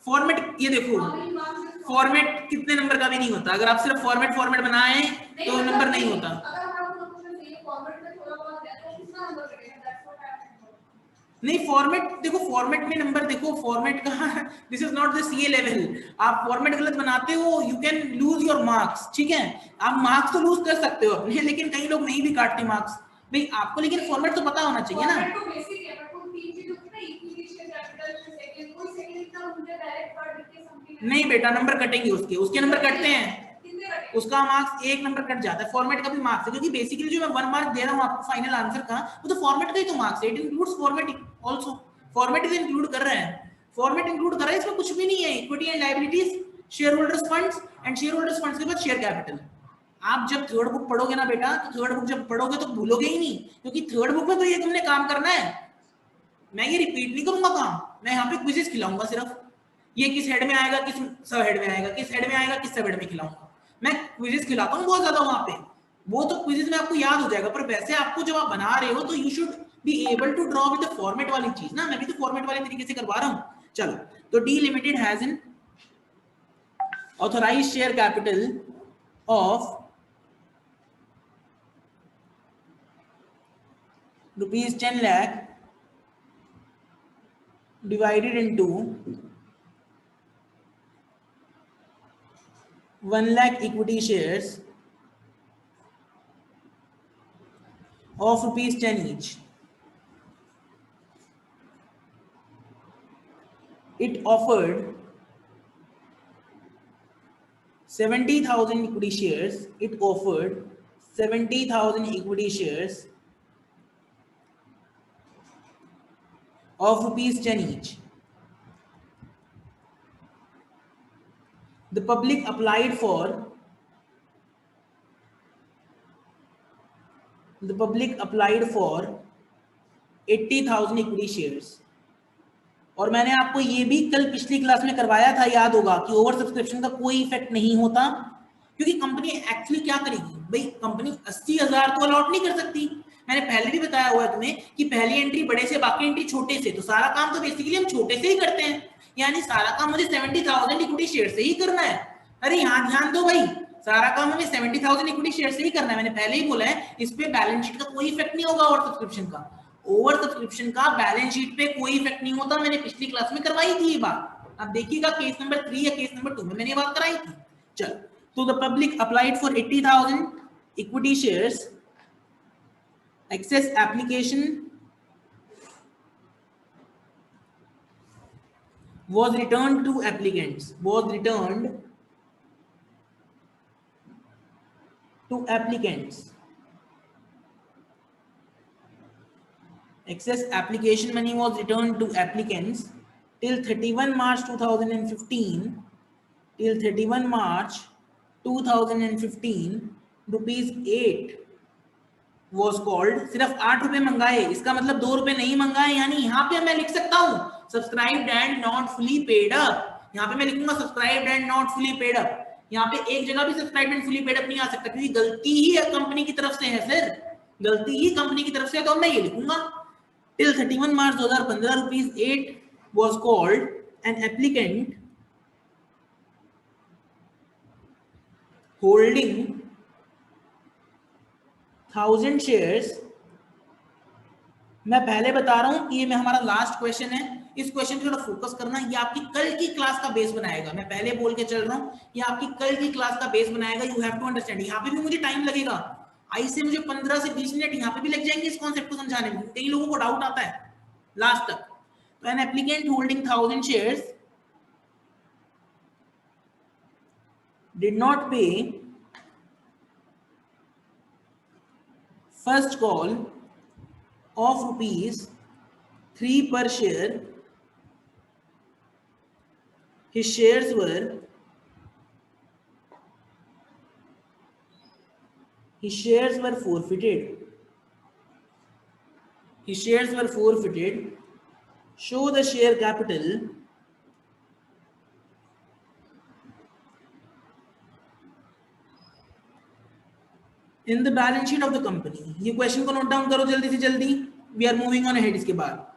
Format, ये देखो फॉर्मेट कितने नंबर का भी नहीं होता, अगर आप सिर्फ फॉर्मेट बनाए तो नंबर नहीं होता। नहीं फॉर्मेट देखो, फॉर्मेट में नंबर देखो, फॉर्मेट का this is not the CA level. आप फॉर्मेट गलत बनाते हो, you can lose your marks, ठीक है। आप मार्क्स तो लूज कर सकते हो अपने, लेकिन कई लोग नहीं भी काटते मार्क्स भाई आपको, लेकिन फॉर्मेट तो पता होना चाहिए ना। नहीं बेटा, नंबर कटेंगे उसके नंबर कटते हैं, उसका मार्क्स एक नंबर कट जाता है, फॉर्मेट का भी मार्क्स है, क्योंकि बेसिकली जो मैं 1 मार्क दे रहा हूँ आपको फाइनल आंसर का, वो तो फॉर्मेट का ही तो मार्क्स है। It includes format also, format is include कर रहा है, फॉर्मेट इंक्लूड कर रहा है, इसमें कुछ भी नहीं है। Equity and liabilities, shareholders funds and share holders funds के बाद शेयर कैपिटल। आप जब थर्ड बुक पढ़ोगे ना बेटा, तो थर्ड बुक जब पढ़ोगे तो भूलोगे ही नहीं, क्योंकि थर्ड बुक में तो ये तुमने काम करना है। मैं ये रिपीट नहीं करूंगा काम, मैं यहाँ पे क्विजेस खिलाऊंगा सिर्फ, ये किस हेड में आएगा, किस सब हेड में आएगा, किस हेड में आएगा, किस सब हेड में खिलाऊंगा। मैं क्विजेस खिलाता हूँ बहुत ज्यादा वहां पे, वो तो क्विजेस में आपको याद हो जाएगा, पर वैसे आपको जब आप बना रहे हो तो you should be able to draw with the format वाली चीज ना। मैं भी तो फॉर्मेट वाले तरीके से करवा रहा हूँ। चलो, तो D limited has an authorised share capital of ₹10 lakh divided into 1 lakh equity shares of ₹10 each. It offered 70,000 equity shares. It offered 70,000 equity shares of ₹10 each. The public applied for 80,000 equity shares. और मैंने आपको ये भी कल पिछली class में करवाया था, याद होगा, कि ओवर सब्सक्रिप्शन का कोई इफेक्ट नहीं होता, क्योंकि कंपनी एक्चुअली क्या करेगी भाई, कंपनी 80,000 तो अलॉट नहीं कर सकती। मैंने पहले भी बताया हुआ है तुम्हें कि पहली एंट्री बड़े से, बाकी एंट्री छोटे से, तो सारा काम तो बेसिकली हम छोटे से ही करते हैं, यानी सारा काम मुझे 70,000 इक्विटी शेयर से ही करना है। अरे यहाँ ध्यान दो भाई, सारा काम हमें 70,000 इक्विटी शेयर से ही करना है। मैंने पहले ही बोला है, इस पे बैलेंस शीट का कोई इफेक्ट नहीं होगा ओवर सब्सक्रिप्शन का। ओवर सब्सक्रिप्शन का बैलेंस शीट पे कोई इफेक्ट नहीं होता, मैंने पिछली क्लास में करवाई थी ये बात। अब देखिएगा केस नंबर 3 या केस नंबर 2 में मैंने ये बात कराई थी। चल, तो the public applied for 80,000 equity shares, access application was returned to applicants, Access application money was returned to applicants till 31 March 2015. Till 31 March 2015, ₹8 was called, सिर्फ 8 रुपए मंगाए, इसका मतलब 2 रुपए नहीं मंगाए, यानी यहाँ पे मैं लिख सकता हूँ subscribed and not fully paid up. यहाँ पे मैं लिखूंगा subscribed and not fully paid up. यहाँ पे एक जगह भी subscribed and fully paid up नहीं आ सकता, क्योंकि गलती ही कंपनी की तरफ से है सर, गलती ही कंपनी की तरफ से है, तो मैं ये लिखूंगा till 31 March 2015 rupees 8 was called an applicant holding 1000 shares। मैं पहले बता रहा हूं कि ये हमारा लास्ट क्वेश्चन है, इस क्वेश्चन पे थोड़ा फोकस करना, ये आपकी कल की क्लास का बेस बनाएगा। मैं पहले बोल के चल रहा हूं, ये आपकी कल की क्लास का बेस बनाएगा। You have to understand. यहाँ पे भी मुझे टाइम लगेगा, आई से मुझे 15 से 20 मिनट यहाँ पे भी लग जाएंगे इस कॉन्सेप्ट को समझाने में, कई लोगों को डाउट आता है लास्ट तक। तो an applicant holding 1000 shares did not pay first call of rupees 3 per share, his shares were forfeited. His shares were forfeited. Show the share capital in the balance sheet of the company। ये question को note down करो जल्दी से जल्दी, we are moving on ahead. इसके बाद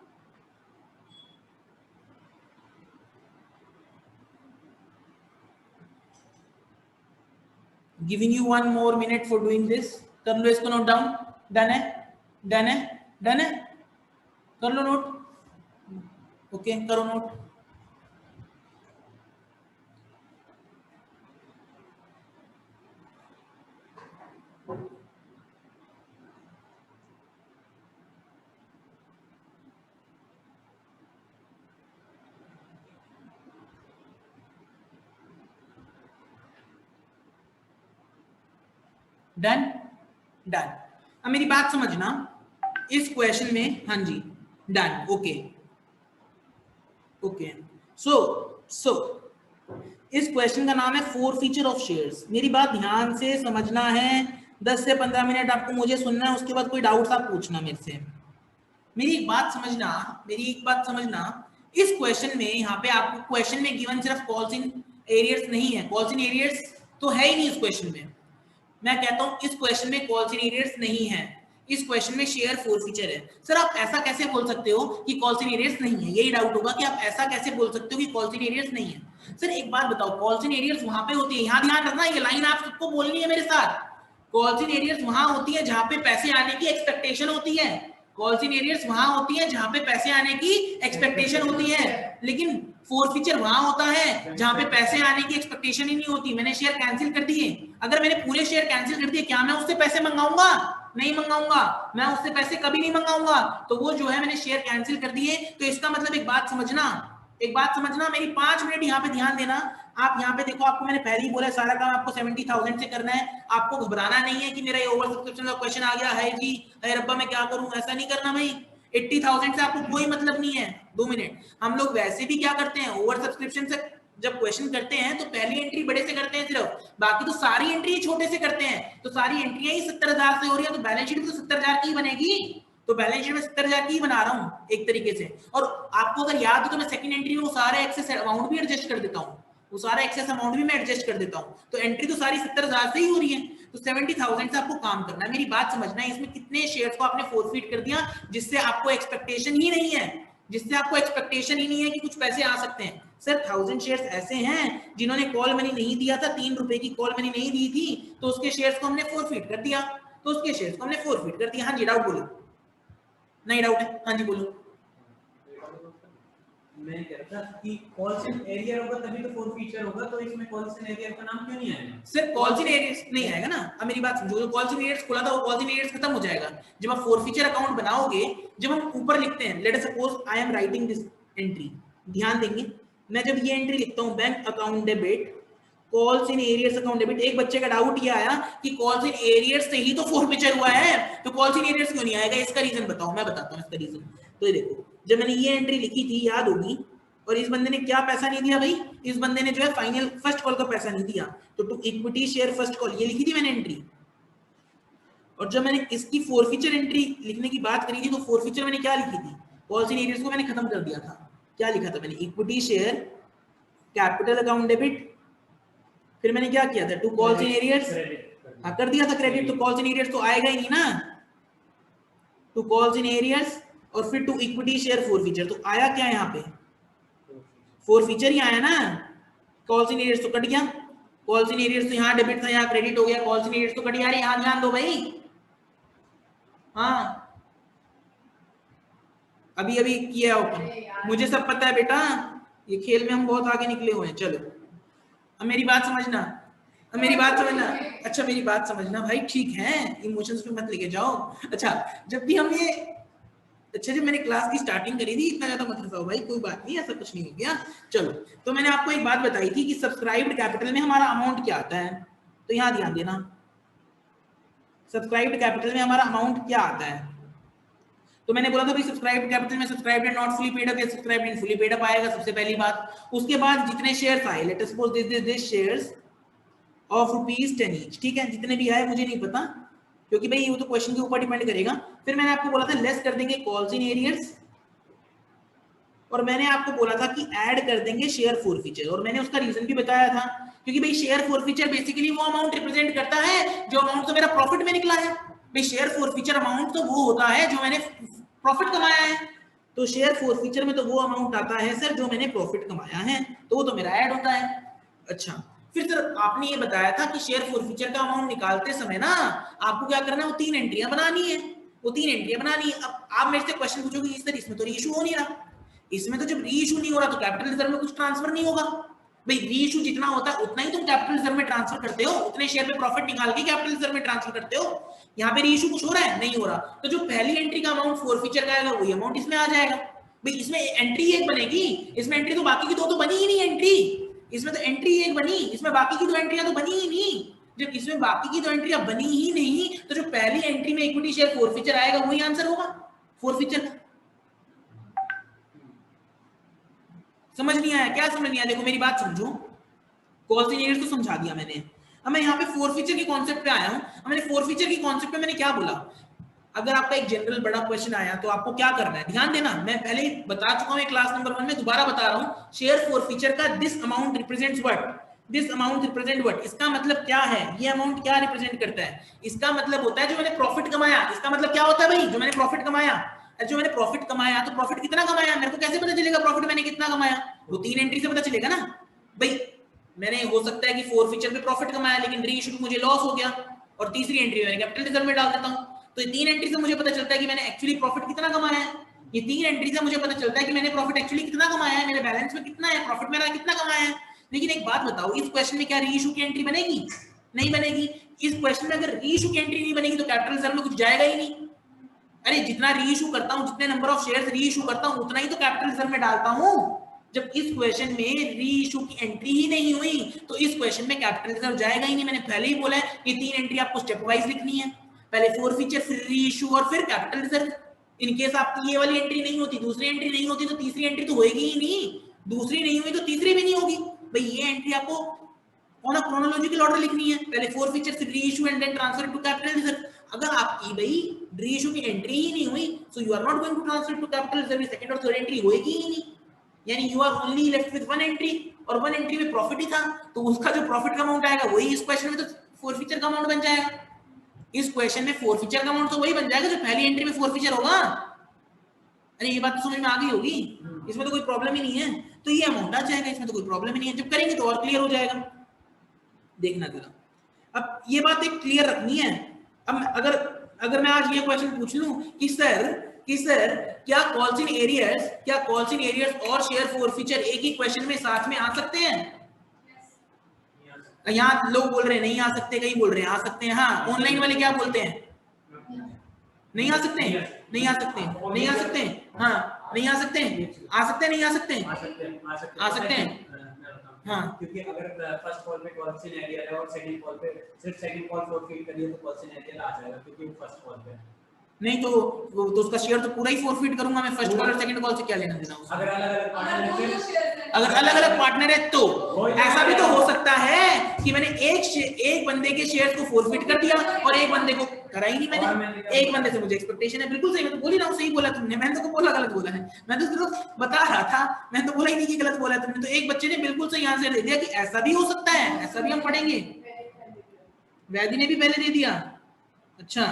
giving you 1 more minute for doing this। कर लो इसको नोट डाउन। डन है, डन है, डन है, कर लो नोट। ओके करो नोट। Done, done. अब मेरी बात समझना, इस क्वेश्चन में, हाँ जी डन, ओके ओके। सो इस क्वेश्चन का नाम है फोरफीचर ऑफ शेयर्स। मेरी बात ध्यान से समझना है, 10 से 15 मिनट आपको मुझे सुनना है, उसके बाद कोई डाउट्स आप पूछना मेरे से। मेरी एक बात समझना, इस क्वेश्चन में, यहाँ पे आपको क्वेश्चन में गिवन सिर्फ कॉल्स इन एरियर्स नहीं है, कॉल्स इन एरियर्स तो है ही नहीं इस क्वेश्चन में। मैं कहता हूं इस क्वेश्चन में कॉल्स इन एरियर्स नहीं है, इस क्वेश्चन में शेयर फोरफीचर है। सर आप ऐसा कैसे बोल सकते हो कि कॉल्स इन एरियर्स नहीं है? यही डाउट होगा कि आप ऐसा कैसे बोल सकते हो कि कॉल्स इन एरियर्स नहीं है। सर एक बात बताओ, कॉल्स इन एरियर्स वहां पे होती है, यहां ध्यान रखना, ये लाइन आप सबको बोलनी है मेरे साथ। कॉल्स इन एरियर्स वहां होती है जहां पे पैसे आने की एक्सपेक्टेशन होती है, कॉल्स इन एरियर्स वहां होती है जहां पे पैसे आने की एक्सपेक्टेशन होती है, लेकिन फोरफीचर वहां होता है जहां पे पैसे आने की एक्सपेक्टेशन ही नहीं होती। मैंने शेयर कैंसिल कर दिए, अगर मैंने पूरे शेयर कैंसिल कर दिए, क्या मैं उससे पैसे मंगाऊंगा? नहीं मंगाऊंगा, मैं उससे पैसे कभी नहीं मंगाऊंगा। तो वो जो है मैंने शेयर कैंसिल कर दिए, तो इसका मतलब एक बात समझना, मेरी 5 मिनट यहाँ पे ध्यान देना। आप यहाँ पे देखो, आपको मैंने पहले ही बोला सारा काम आपको 70,000 से करना है, आपको घबराना नहीं है कि मेरा ये ओवर सब्सक्रिप्शन का क्वेश्चन आ गया है जी, अरे रब्बा मैं क्या करूं, ऐसा नहीं करना भाई। 80,000 से आपको कोई मतलब नहीं है। 2 मिनट, हम लोग वैसे भी क्या करते हैं, ओवर सब्सक्रिप्शन से जब क्वेश्चन करते हैं तो पहली एंट्री बड़े से करते हैं सिर्फ, बाकी तो सारी एंट्री छोटे से करते हैं। तो सारी एंट्रियां ही 70,000 से हो रही है, तो बैलेंस शीट भी तो 70,000 की बनेगी, तो बैलेंस शीट में 70,000 की बना रहा हूँ एक तरीके से। और आपको अगर याद हो तो मैं सेकंड एंट्री में वो सारा एक्सेस अमाउंट भी एडजस्ट कर देता हूँ, वो सारा एक्सेस अमाउंट भी मैं एडजस्ट कर देता हूँ, तो एंट्री तो सारी 70,000 से ही हो रही है। तो 70,000 से आपको काम करना है। मेरी बात समझना है, इसमें कितने शेयर्स को आपने फोरफीट कर दिया जिससे आपको एक्सपेक्टेशन ही नहीं है, कि कुछ पैसे आ सकते हैं। सर 1000 शेयर्स ऐसे हैं जिन्होंने कॉल मनी नहीं दिया था, 3 रुपए की कॉल मनी नहीं दी थी, तो उसके शेयर्स को हमने फोरफीट कर दिया, हाँ जी डाउट बोलो, नहीं डाउट है, हाँ जी बोलो। मैं कहता कि कॉल्स इन एरियर होगा तभी तो फोरफीचर होगा, तो इसमें कॉल्स इन एरियर का नाम क्यों नहीं आएगा? सर कॉल्स इन एरियर्स नहीं आएगा ना। अब मेरी बात समझो, जो कॉल्स इन एरियर्स खोला था वो कॉल्स इन एरियर्स खत्म हो जाएगा जब आप फोरफीचर अकाउंट बनाओगे। जब हम ऊपर लिखते हैं, late us suppose I am writing this entry, ध्यान देंगे, मैं जब ये एंट्री लिखता हूं, bank account debit calls in arrears account debit, एक बच्चे का डाउट ये आया कि कॉल्स इन एरियर्स से ही तो फोरफीचर हुआ है, तो कॉल्स इन एरियर्स क्यों नहीं आएगा? इसका रीजन बताओ, मैं बताता हूं इसका रीजन। तो ये देखो, जब मैंने ये एंट्री लिखी थी, याद होगी, और इस बंदे ने क्या पैसा नहीं दिया भाई, इस बंदे ने जो है फाइनल फर्स्ट कॉल का पैसा नहीं दिया, तो two equity share first call, ये लिखी थी मैंने एंट्री। और जब मैंने इसकी फोरफीचर एंट्री लिखने की बात करी थी तो फोरफीचर मैंने क्या लिखी थी, कॉल्स इन एरियर्स को मैंने खत्म कर दिया था। क्या लिखा था मैंने, equity share capital account debit, फिर मैंने क्या किया था, टू कॉल्स इन एरियर्स, हाँ कर दिया था क्रेडिट, तो कॉल्स इन एरियर्स तो आएगा ही नहीं ना, टू कॉल्स इन एरियर्स और फिर टू इक्विटी शेयर फोरफीचर, तो आया क्या यहाँ पे, फोरफीचर ही आया ना, कॉल्स इन एरियर्स तो कट गया, कॉल्स इन एरियर्स तो यहाँ डेबिट था यहाँ क्रेडिट हो गया, कॉल्स इन एरियर्स तो कट गया, यहाँ ध्यान दो भाई, हाँ अभी अभी किया ओपन, मुझे सब पता है बेटा, ये खेल में हम बहुत आगे निकले हुए हैं। चलो अब मेरी बात समझना, अब मेरी बात समझना, अच्छा मेरी बात समझना भाई, ठीक है इमोशंस पे मत लेके जाओ। अच्छा जब भी हम ये, अच्छा जब मैंने क्लास की स्टार्टिंग करी थी इतना ज्यादा मत हंसाओ भाई, कोई बात नहीं, ऐसा कुछ नहीं हो गया। चलो तो मैंने आपको एक बात बताई थी कि सब्सक्राइब्ड कैपिटल में हमारा अमाउंट क्या आता है, तो यहाँ ध्यान देना, सब्सक्राइब्ड कैपिटल में हमारा अमाउंट क्या आता है, तो मैंने बोला था भाई सब्सक्राइब्ड कैपिटल में subscribed and not fully paid up या subscribed and fully paid up आएगा सबसे पहली बात। उसके बाद जितने शेयर्स आए, let us suppose this shares of ₹10 each, ठीक है, जितने भी आए मुझे नहीं पता क्योंकि भाई वो तो क्वेश्चन के ऊपर डिपेंड करेगा। फिर मैंने आपको बोला था लेस कर देंगे कॉल्स इन एरियर्स, और मैंने आपको बोला था कि ऐड कर देंगे शेयर फोरफीचर, और मैंने उसका रीजन भी बताया था क्योंकि भाई शेयर फोरफीचर बेसिकली वो अमाउंट रिप्रेजेंट करता है जो अमाउंट तो मेरा प्रॉफिट में निकला है। भाई शेयर फोरफीचर अमाउंट तो वो होता है जो मैंने प्रॉफिट कमाया है, तो शेयर फोरफीचर में तो वो अमाउंट आता है सर जो मैंने प्रॉफिट कमाया है, तो वो तो मेरा ऐड होता है। अच्छा फिर सर आपने ये बताया था कि शेयर फोरफीचर का अमाउंट निकालते समय ना आपको क्या करना है, वो 3 एंट्रियां बनानी है, वो 3 एंट्रियां बनानी है। अब आप मेरे से क्वेश्चन पूछोगे इस तरह, इसमें तो रीइशू हो नहीं रहा, इसमें तो जब रीइशू नहीं हो रहा तो कैपिटल रिजर्व में कुछ ट्रांसफर नहीं होगा। भाई रीइशू जितना होता है उतना ही तुम कैपिटल रिजर्व में ट्रांसफर करते हो, उतने शेयर में प्रॉफिट निकाल के कैपिटल रिजर्व में ट्रांसफर करते हो। यहाँ पे रीइशू कुछ हो रहा है, नहीं हो रहा, तो जो पहली एंट्री का अमाउंट फोरफीचर का आएगा वही अमाउंट इसमें आ जाएगा। भाई इसमें एंट्री एक बनेगी, इसमें एंट्री तो बाकी की दो तो बनी ही नहीं एंट्री, इसमें तो एंट्री एक बनी, इसमें बाकी की दो एंट्रियां तो बनी ही नहीं। जब इसमें बाकी की दो एंट्रियां बनी ही नहीं तो जो पहली एंट्री में इक्विटी शेयर फोरफीचर आएगा वही आंसर होगा फोरफीचर का। समझ नहीं आया, क्या समझ नहीं आया, देखो मेरी बात समझो, कॉल्स इन एरियर्स तो समझा दिया मैंने, अब मैं यहाँ पे फोरफीचर के कॉन्सेप्ट पे आया हूँ। अब मैंने फोरफीचर की कॉन्सेप्ट पे मैंने क्या बोला, अगर आपका एक जनरल बड़ा क्वेश्चन आया तो आपको क्या करना है, ध्यान देना, मैं पहले ही बता चुका हूँ क्लास नंबर 1 में, दोबारा बता रहा हूँ, शेयर फोरफीचर का this amount represents what, this amount represent what, इसका मतलब क्या है, ये अमाउंट क्या रिप्रेजेंट करता है, इसका मतलब होता है जो मैंने प्रॉफिट कमाया। इसका मतलब क्या होता है भाई, जो मैंने प्रॉफिट कमाया, जो मैंने प्रॉफिट कमाया तो प्रॉफिट कितना कमाया, मेरे को कैसे पता चलेगा प्रॉफिट मैंने कितना कमाया, वो 3 एंट्री से पता चलेगा ना। भाई मैंने हो सकता है कि फोरफीचर पे प्रॉफिट कमाया लेकिन रीइश्यू मुझे लॉस हो गया, और तीसरी एंट्री मैंने कैपिटल रिजर्व में डाल देता हूं, तो ये 3 एंट्री से मुझे पता चलता है कि मैंने एक्चुअली प्रॉफिट कितना कमाया है, ये 3 एंट्री से मुझे पता चलता है कि मैंने प्रॉफिट एक्चुअली कितना कमाया है, मेरे बैलेंस में कितना है, प्रॉफिट मेरा कितना कमाया है। लेकिन एक बात बताओ, इस क्वेश्चन में क्या रीइश्यू की एंट्री बनेगी, नहीं बनेगी। इस क्वेश्चन में अगर रीइश्यू की एंट्री नहीं बनेगी तो कैपिटल रिजर्व में कुछ जाएगा ही नहीं। अरे जितना रीइश्यू करता हूं, जितने नंबर ऑफ शेयर्स रीइश्यू करता हूं उतना ही तो कैपिटल रिजर्व में डालता हूं। जब इस क्वेश्चन में रीइश्यू की एंट्री ही नहीं हुई तो इस क्वेश्चन में कैपिटल रिजर्व जाएगा ही नहीं। मैंने पहले ही बोला है ये 3 एंट्री आपको स्टेप वाइज लिखनी है, पहले फोरफीचर, फिर रीइश्यू और फिर कैपिटल रिजर्व। इन केस आपकी ये वाली एंट्री नहीं होती, दूसरी एंट्री नहीं होती तो तीसरी एंट्री तो होगी ही नहीं, दूसरी नहीं हुई तो तीसरी भी नहीं होगी। भाई ये एंट्री आपको ऑन अ क्रोनोलॉजिकल ऑर्डर लिखनी है, पहले फोरफीचर फिर reissue and then transfer to capital reserve. अगर आपकी भाई रीइश्यू की एंट्री ही नहीं हुई so you are not going to transfer to capital reserve, second और थर्ड एंट्री होगी ही नहीं, यानी you are only left with 1 entry, और 1 एंट्री में प्रॉफिट ही था तो उसका जो प्रॉफिट का अमाउंट आएगा वही इस क्वेश्चन में तो फोरफीचर का अमाउंट बन जाएगा। इस क्वेश्चन में फोरफीचर का अमाउंट तो वही बन जाएगा जो पहली एंट्री में फोरफीचर होगा। अरे ये बात तो समझ में आ गई होगी, इसमें तो कोई प्रॉब्लम ही नहीं है, तो ये अमाउंट आ जाएगा, इसमें तो कोई प्रॉब्लम ही नहीं है, जब करेंगे तो और क्लियर हो जाएगा। देखना जरा, अब ये बात एक क्लियर रखनी है। अब अगर मैं आज ये क्वेश्चन पूछ लूं कि सर क्या कॉल्स इन एरियर्स और शेयर फोरफीचर एक ही क्वेश्चन में साथ में आ सकते हैं? यहाँ लोग बोल रहे हैं नहीं आ सकते, कई बोल रहे हैं आ सकते हैं। हाँ ऑनलाइन वाले क्या बोलते हैं, नहीं आ सकते, नहीं आ सकते, नहीं आ सकते, हाँ नहीं आ सकते, आ सकते, नहीं आ सकते, आ सकते हैं। हाँ क्योंकि अगर फर्स्ट कॉल पे कॉल्स इन एरियर है और सेकंड कॉल पे सिर्फ सेकंड कॉल फॉरफिट करिए तो कॉल्स इन एरियर आ जाएगा, क्योंकि वो फर्स्ट कॉल पे नहीं तो उसका शेयर तो पूरा ही फॉरफिट करूंगा मैं, फर्स्ट कॉल और सेकंड कॉल से क्या लेना देना उसका। अगर अलग अलग पार्टनर है तो ऐसा भी तो हो सकता है कि मैंने एक बंदे के शेयर को फॉरफिट कर दिया और एक बंदे को करा ही नहीं मैंने, एक बंदे से मुझे एक्सपेक्टेशन है। बिल्कुल सही, मैं तो बोल ही रहा हूँ, सही बोला तुमने, मैंने तो बोला गलत बोला है, मैं तो सिर्फ बता रहा था, मैं तो बोला ही नहीं कि गलत बोला तुमने। तो एक बच्चे ने बिल्कुल सही आंसर दे दिया कि ऐसा भी हो सकता है, ऐसा भी हम पढ़ेंगे। वैदी ने भी पहले दे दिया, अच्छा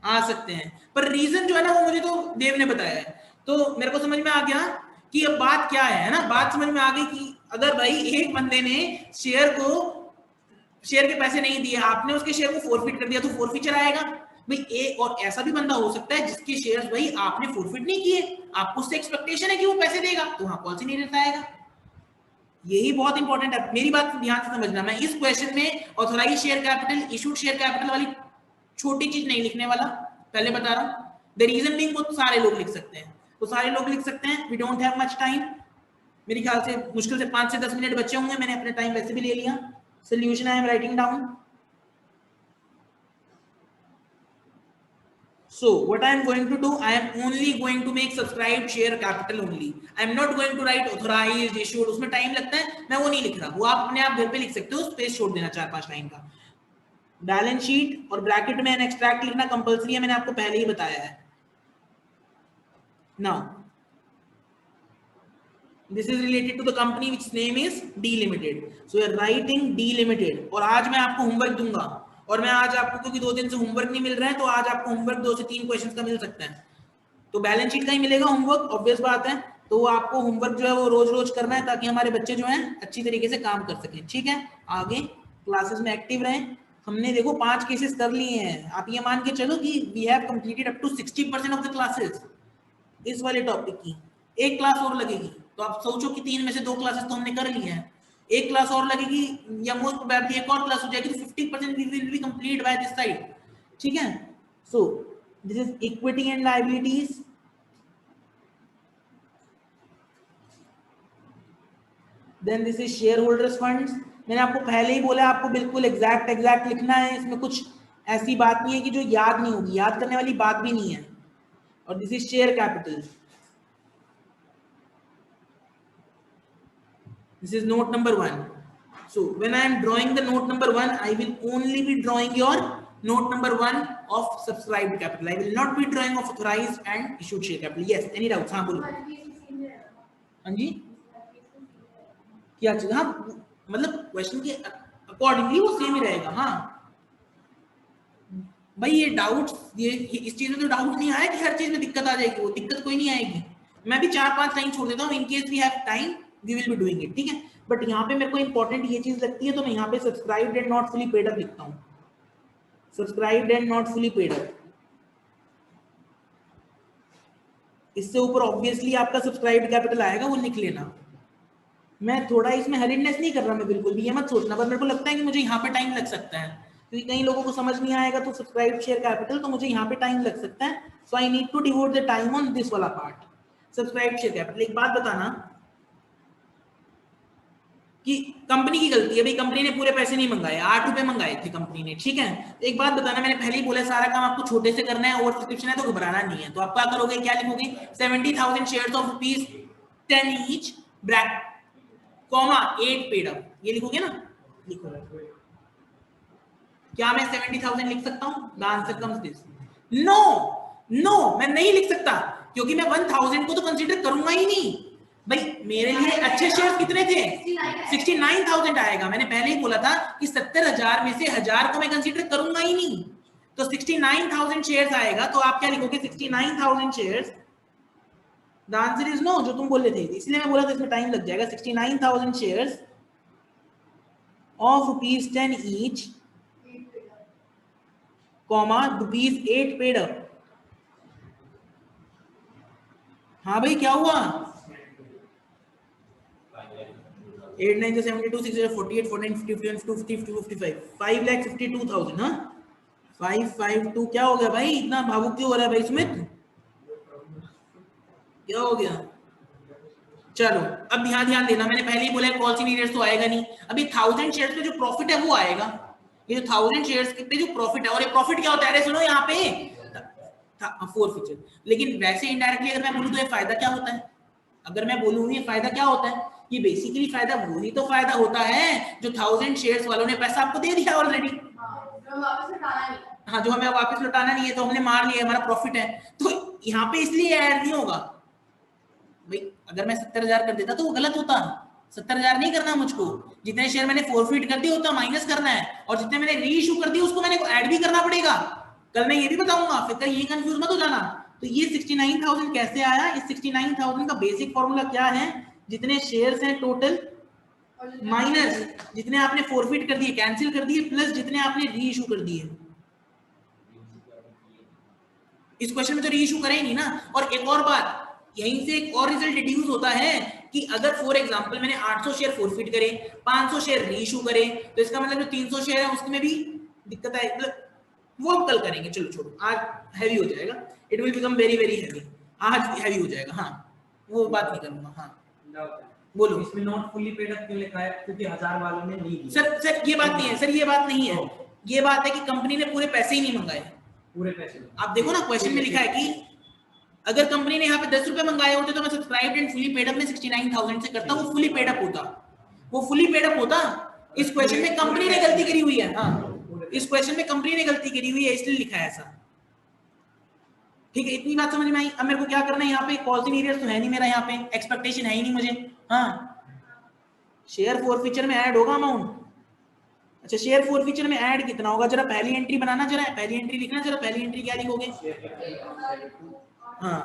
आ सकते हैं, पर रीजन जो है ना वो मुझे तो देव ने बताया है, तो मेरे को समझ में आ गया कि अब बात क्या है ना, बात समझ में आ गई कि अगर भाई एक बंदे ने शेयर के पैसे नहीं दिए, आपने उसके शेयर को फोरफिट कर दिया, तो फोरफिचर आएगा भाई। एक और ऐसा भी बंदा हो सकता है जिसके शेयर्स भाई आपने फोरफिट नहीं किए, आपको उससे एक्सपेक्टेशन है कि वो पैसे देगा, तो वहां पॉलिसी नहीं रहता आएगा। यही बहुत इंपॉर्टेंट है, मेरी बात ध्यान से समझना। मैं इस क्वेश्चन में authorise share capital, issued share capital वाली छोटी चीज नहीं लिखने वाला, पहले बता रहा हूं। द रीजन बीइंग को सारे लोग लिख सकते हैं, तो सारे लोग लिख सकते हैं। We don't have much time, मेरे ख्याल से मुश्किल से 5 से 10 मिनट बचे होंगे, मैंने अपने टाइम वैसे भी ले लिया। Solution I am writing down. So what I am going to do, I am only going to make subscribed share capital only. I am not going to write authorized, issued, उसमें time लगता है, मैं वो नहीं लिख रहा, वो आप अपने आप घर पे लिख सकते हो, स्पेस छोड़ देना 4-5 लाइन का। बैलेंस शीट और ब्रैकेट में एक्सट्रैक्ट लिखना कंपलसरी है, मैंने आपको पहले ही बताया है। Now this is related to the company which name is D Limited. So you are writing D Limited, और आज मैं आपको होमवर्क दूंगा, और मैं आज आपको, क्योंकि 2 दिन से होमवर्क नहीं मिल रहा है, तो आज आपको होमवर्क 2 से 3 क्वेश्चंस का मिल सकता है। तो बैलेंस शीट का ही मिलेगा होमवर्क, ऑब्वियस बात है। तो वो आपको होमवर्क जो है वो रोज रोज करना है, ताकि हमारे बच्चे जो हैं अच्छी तरीके से काम कर सकें, ठीक है। आगे क्लासेस में एक्टिव रहें। हमने देखो 5 केसेस कर लिए हैं, आप ये मान के चलो कि we have completed up to 60% of the classes इस वाले टॉपिक की। एक क्लास और लगेगी, तो आप सोचो कि 3 में से 2 क्लासेस तो हमने कर ली हैं, एक क्लास और लगेगी, या मोस्ट प्रोबेबली एक और क्लास हो जाएगी, तो 50% we will be complete by this side, ठीक है। So this is equity and liabilities, then this is shareholders funds. मैंने आपको पहले ही बोला, आपको बिल्कुल एग्जैक्ट लिखना है, इसमें कुछ ऐसी बात नहीं है कि जो याद नहीं होगी, याद करने वाली बात भी नहीं है। और this is share capital, this is note number 1. So when I am drawing the note number 1, I will only be drawing your note number 1 of subscribed capital. I will not be drawing of authorized and issued share capital. Yes, any doubts? हाँ बोलो। हाँ जी, क्या चीज? हाँ मतलब question के accordingly वो same ही रहेगा। हाँ भाई, ये डाउट, ये इस चीज में तो डाउट नहीं आया कि हर चीज में दिक्कत आ जाएगी, वो दिक्कत कोई नहीं आएगी। मैं भी 4-5 लाइन छोड़ देता हूँ, in case we have time we will be doing it, ठीक है। बट यहाँ पे मेरे को इंपॉर्टेंट ये चीज लगती है, तो मैं यहाँ पे subscribed and not fully paid up लिखता हूँ, subscribed and not fully paid up. इससे ऊपर ऑब्वियसली आपका सब्सक्राइब्ड कैपिटल आएगा, वो लिख लेना। मैं थोड़ा इसमें हरीडनेस नहीं कर रहा, मैं बिल्कुल भी, ये मत सोचना, पर मेरे को लगता है कि मुझे यहाँ पे टाइम लग सकता है, क्योंकि कई लोगों को समझ नहीं आएगा तो सब्सक्राइब शेयर कैपिटल, तो मुझे यहाँ पे टाइम लग सकता है। So I need to devote the time on this वाला पार्ट, सब्सक्राइब शेयर कैपिटल। एक बात बताना कि कंपनी की गलती है भाई, कंपनी ने पूरे पैसे नहीं मंगाए, 8 रुपए मंगाए थे कंपनी ने, ठीक है। एक बात बताना, मैंने पहले ही बोला सारा काम आपको छोटे से करना है, ओवर सब्सक्रिप्शन है तो घबराना नहीं है। तो आप क्या करोगे, क्या लिखोगे, 70,000 shares of ₹10 each, bracket comma 8 paid up, ये लिखोगे ना, लिखो। क्या मैं 70,000 लिख सकता हूं? The answer comes this, no मैं नहीं लिख सकता, क्योंकि मैं 1000 को तो कंसीडर करूंगा ही नहीं भाई। मेरे लिए अच्छे शेयर्स कितने थे? 69,000 आएगा। मैंने पहले ही बोला था कि 70,000 में से 1000 को मैं कंसीडर करूंगा ही नहीं, तो 69,000 शेयर्स आएगा। तो आप क्या लिखोगे, 69,000 shares. The answer is no, जो तुम बोल रहे थे, इसलिए मैं बोला था इसमें टाइम लग जाएगा। 69,000 shares of ₹10 each, comma ₹8 paid up. हाँ भाई, क्या हुआ? 8 9 72 6 48 49 50 51 52 52 55 5,52,000। हाँ 552 क्या हो गया भाई, इतना भावुक क्यों हो रहा है भाई सुमित, क्या हो गया? चलो अब ध्यान देना, मैंने पहले ही बोला है पॉलिसी नीडर्स तो आएगा नहीं। अभी 1000 शेयर्स पे जो प्रॉफिट है वो आएगा, ये जो 1000 शेयर्स पे जो प्रॉफिट है, और ये प्रॉफिट क्या होता है, अरे सुनो यहाँ पे फोरफिचर। लेकिन वैसे इनडायरेक्टली अगर मैं बोलूं तो ये फायदा क्या होता है, अगर मैं बोलूं ये फायदा क्या होता है, ये बेसिकली फायदा वही तो फायदा होता है जो 1000 शेयर्स वालों ने पैसा आपको दे दिया ऑलरेडी। हाँ, जो हमें वापस लौटाना नहीं है तो हमने मार लिया, हमारा प्रॉफिट है, तो यहाँ पे इसलिए ऐड नहीं होगा भाई। अगर मैं 70,000 कर देता तो वो गलत होता, 70,000 नहीं करना मुझको, जितने शेयर मैंने फोरफिट कर दिए उतना माइनस करना है, और जितने मैंने री इशू कर दिए उसको मैंने ऐड भी करना पड़ेगा। कल मैं ये भी बताऊंगा, फिर कल ये कंफ्यूज मत हो जाना। तो ये 69,000 कैसे आया, इस 69,000 का बेसिक फॉर्मूला क्या है, जितने शेयर्स हैं टोटल माइनस जितने आपने फोरफिट कर दिए, कैंसिल कर दिए, प्लस जितने आपने री इशू कर दिए। इस क्वेश्चन में तो री इशू करेंगे ना। और एक और बात, यहीं से एक और रिजल्ट डिड्यूस होता है कि अगर फॉर एग्जांपल मैंने 800 शेयर फोरफिट करे, 500 शेयर री इशू करे, तो इसका मतलब जो 300 शेयर है उसमें भी दिक्कत है, मतलब वो हम कल करेंगे, चलो छोड़ो, आज हैवी हो जाएगा, it will become very very heavy, आज हैवी हो जाएगा। हाँ, वो बात नहीं करूंगा। हाँ बोलो। इसमें नॉट फुली पेड अप क्यों लिखा है, क्योंकि 1000 वालों ने नहीं दी। सर ये बात नहीं है, सर ये बात नहीं है, ये बात है कि कंपनी ने पूरे पैसे ही नहीं मंगाए, पूरे पैसे। आप देखो ना क्वेश्चन में लिखा है कि अगर कंपनी ने यहाँ पे 10 रुपए मंगाए होते तो मैं subscribe and fully paid up में 69,000 से करता, वो फुली पेड अप होता, वो फुली पेड अप होता। इस क्वेश्चन में कंपनी ने गलती करी हुई है। हाँ, इस क्वेश्चन में कंपनी ने गलती करी हुई है, इसलिए लिखा है ऐसा। ठीक है, इतनी बात समझ में आई। अब मेरे को क्या करना है, यहाँ पे कॉल सीनियर्स तो है नहीं मेरा, यहाँ पे एक्सपेक्टेशन है ही नहीं मुझे। हाँ, शेयर फोरफीचर में ऐड होगा अमाउंट। अच्छा, शेयर फोरफीचर में ऐड कितना होगा, जरा पहली एंट्री बनाना, जरा पहली एंट्री लिखना, जरा पहली एंट्री क्या लिखोगे। हाँ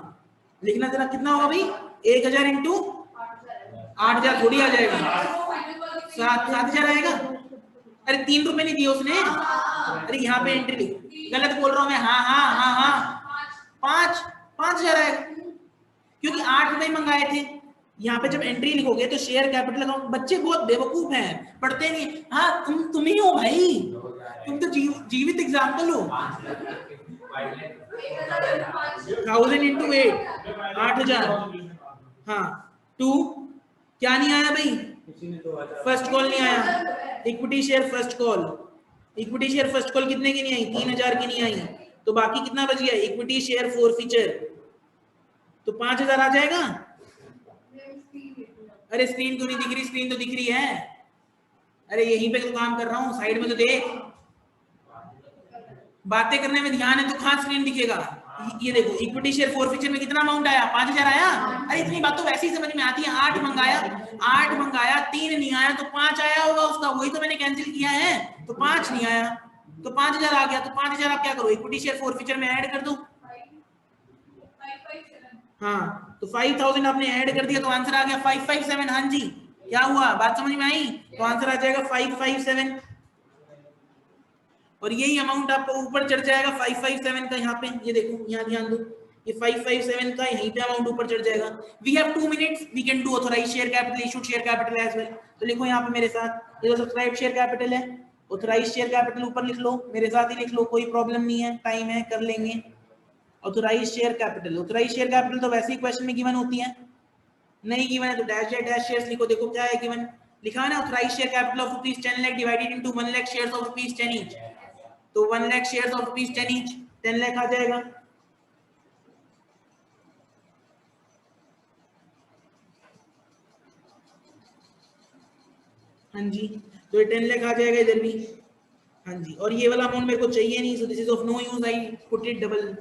लिखना जरा, कितना होगा भाई, 1000 इंटू 8,000 थोड़ी आ जाएगा, 7,000 आएगा। अरे 3 रुपए नहीं दिए उसने, अरे यहाँ पे एंट्री लिख, गलत बोल रहा हूँ मैं। हाँ हाँ हाँ हाँ, 5,000 आएगा, क्योंकि 8 रुपए मंगाए थे। यहाँ पे जब एंट्री लिखोगे तो शेयर कैपिटल अकाउंट, बच्चे बहुत बेवकूफ हैं, पढ़ते नहीं। हाँ तुम ही हो भाई, तुम तो जीवित एग्जाम्पल हो। 1000 इंटू 8, 8,000। हाँ, 2 क्या नहीं आया भाई, फर्स्ट कॉल नहीं आया, equity share first call, equity share first call कितने की नहीं आई, 3,000 की नहीं आई, तो बाकी कितना बच गया, इक्विटी शेयर फोरफीचर, तो 5,000 आ जाएगा। अरे स्क्रीन क्यों नहीं दिख रही, स्क्रीन तो दिख रही है, अरे यहीं पे तो काम कर रहा हूँ, साइड में तो देख, बातें करने में ध्यान है तो कहाँ स्क्रीन दिखेगा। ये देखो, इक्विटी शेयर फोरफीचर में कितना अमाउंट आया, 5,000 आया। अरे इतनी बात तो वैसे ही समझ में आती है, 8 मंगाया 3 नहीं आया, तो 5 आया होगा उसका, वही तो मैंने कैंसिल किया है, तो 5 नहीं आया, तो 5,000 आ गया, तो 5,000 आप क्या करो, इक्विटी शेयर फोरफीचर में ऐड कर दो। हाँ, तो 5,000 आपने ऐड कर दिया तो आंसर आ गया 557। हाँ जी, क्या हुआ, बात समझ में आई, तो आंसर आ जाएगा 557, और यही अमाउंट आपको ऊपर चढ़ जाएगा 557 का। यहाँ पे ये देखो, यहाँ ध्यान दो, ये 557 का यहीं पे अमाउंट ऊपर चढ़ जाएगा। We have 2 minutes, we can do authorise share capital, issued share capital as well. तो लिखो यहाँ पे मेरे साथ, ये जो सब्सक्राइब शेयर कैपिटल है, ऑथराइज शेयर कैपिटल ऊपर लिख लो, मेरे साथ ही लिख लो, कोई प्रॉब्लम नहीं है, टाइम है, कर लेंगे। Authorise share capital, authorise share capital तो वैसे ही क्वेश्चन में गिवन होती है, नहीं गिवन है तो डैश शेयर्स लिखो। देखो क्या है गिवन, लिखा है ना, authorise share capital of ₹10 lakh divided into 1 lakh shares of ₹10 each, तो 1 lakh shares of ₹10 each, 10 lakh आ जाएगा। हाँ जी, तो ये 10 लाख आ जाएगा इधर भी। हाँ जी, और ये वाला अमाउंट मेरे को चाहिए नहीं, so this is of no use, I put it double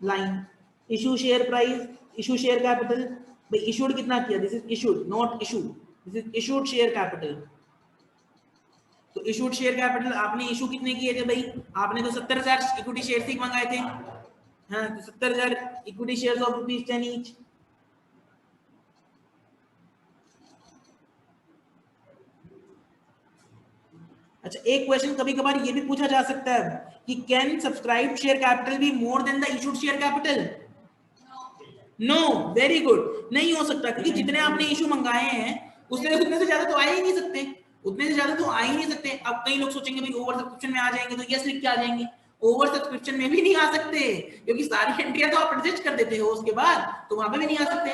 line. Issue share price, issue share capital, भाई इशूड कितना किया, this is issued not issue, this is issued share capital. तो इशूड शेयर कैपिटल आपने issue कितने किए थे भाई, आपने तो 70,000 इक्विटी शेयर ही मंगाए थे। हाँ, तो 70,000 इक्विटी शेयर्स ऑफ ₹10 ईच। अच्छा, एक क्वेश्चन कभी कभार ये भी पूछा जा सकता है कि can subscribe share capital be more than the issued share capital. No, very good, नहीं हो सकता, क्योंकि जितने आपने इशू मंगाए हैं उससे उतने से ज्यादा तो आ ही नहीं सकते, उतने से ज्यादा तो आ ही नहीं सकते। अब कई लोग सोचेंगे भाई ओवर सब्सक्रिप्शन में आ जाएंगे, तो यस लिख के आ जाएंगे, ओवर सब्सक्रिप्शन में भी नहीं आ सकते, क्योंकि सारी एंट्रियां तो आप एडजस्ट कर देते हो उसके बाद, तो वहां पे भी नहीं आ सकते,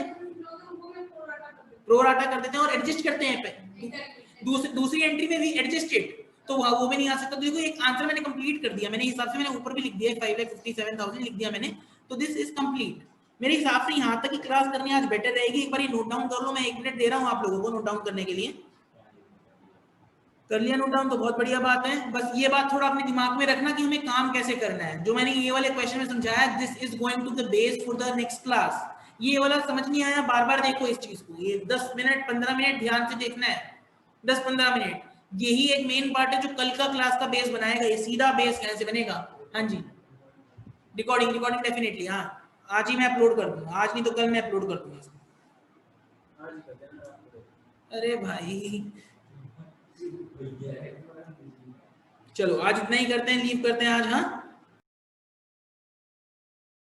प्रो राटा कर देते हैं और एडजस्ट करते हैं, दूसरी एंट्री में भी एडजस्टेड, तो वो भी नहीं आ सकता। तो देखो, एक आंसर मैंने कंप्लीट कर दिया, मैंने हिसाब से मैंने ऊपर भी लिख दिया 5,57,000 लिख दिया मैंने, तो दिस इज कंप्लीट। मेरे हिसाब से यहाँ तक की क्लास करनी आज बेटर रहेगी, एक बार ये नोट डाउन कर लो, मैं 1 मिनट दे रहा हूँ आप लोगों को नोट डाउन करने के लिए। कर लिया नोट डाउन, तो बहुत बढ़िया बात है। बस ये बात थोड़ा अपने दिमाग में रखना कि हमें काम कैसे करना है। जो मैंने ये वाले क्वेश्चन में समझाया, this is going to the base for the next class, ये वाला समझ नहीं आया, बार बार देखो इस चीज को, ये 10 मिनट 15 मिनट ध्यान से देखना है, 10-15 मिनट, यही एक मेन पार्ट है जो कल का क्लास का बेस बनाएगा। ये सीधा बेस कैसे बनेगा। हाँ जी, रिकॉर्डिंग डेफिनेटली, हाँ आज ही मैं अपलोड कर दूंगा, आज नहीं तो कल मैं अपलोड कर दूंगा इसको। अरे भाई चलो आज इतना ही करते हैं, लीव करते हैं आज। हाँ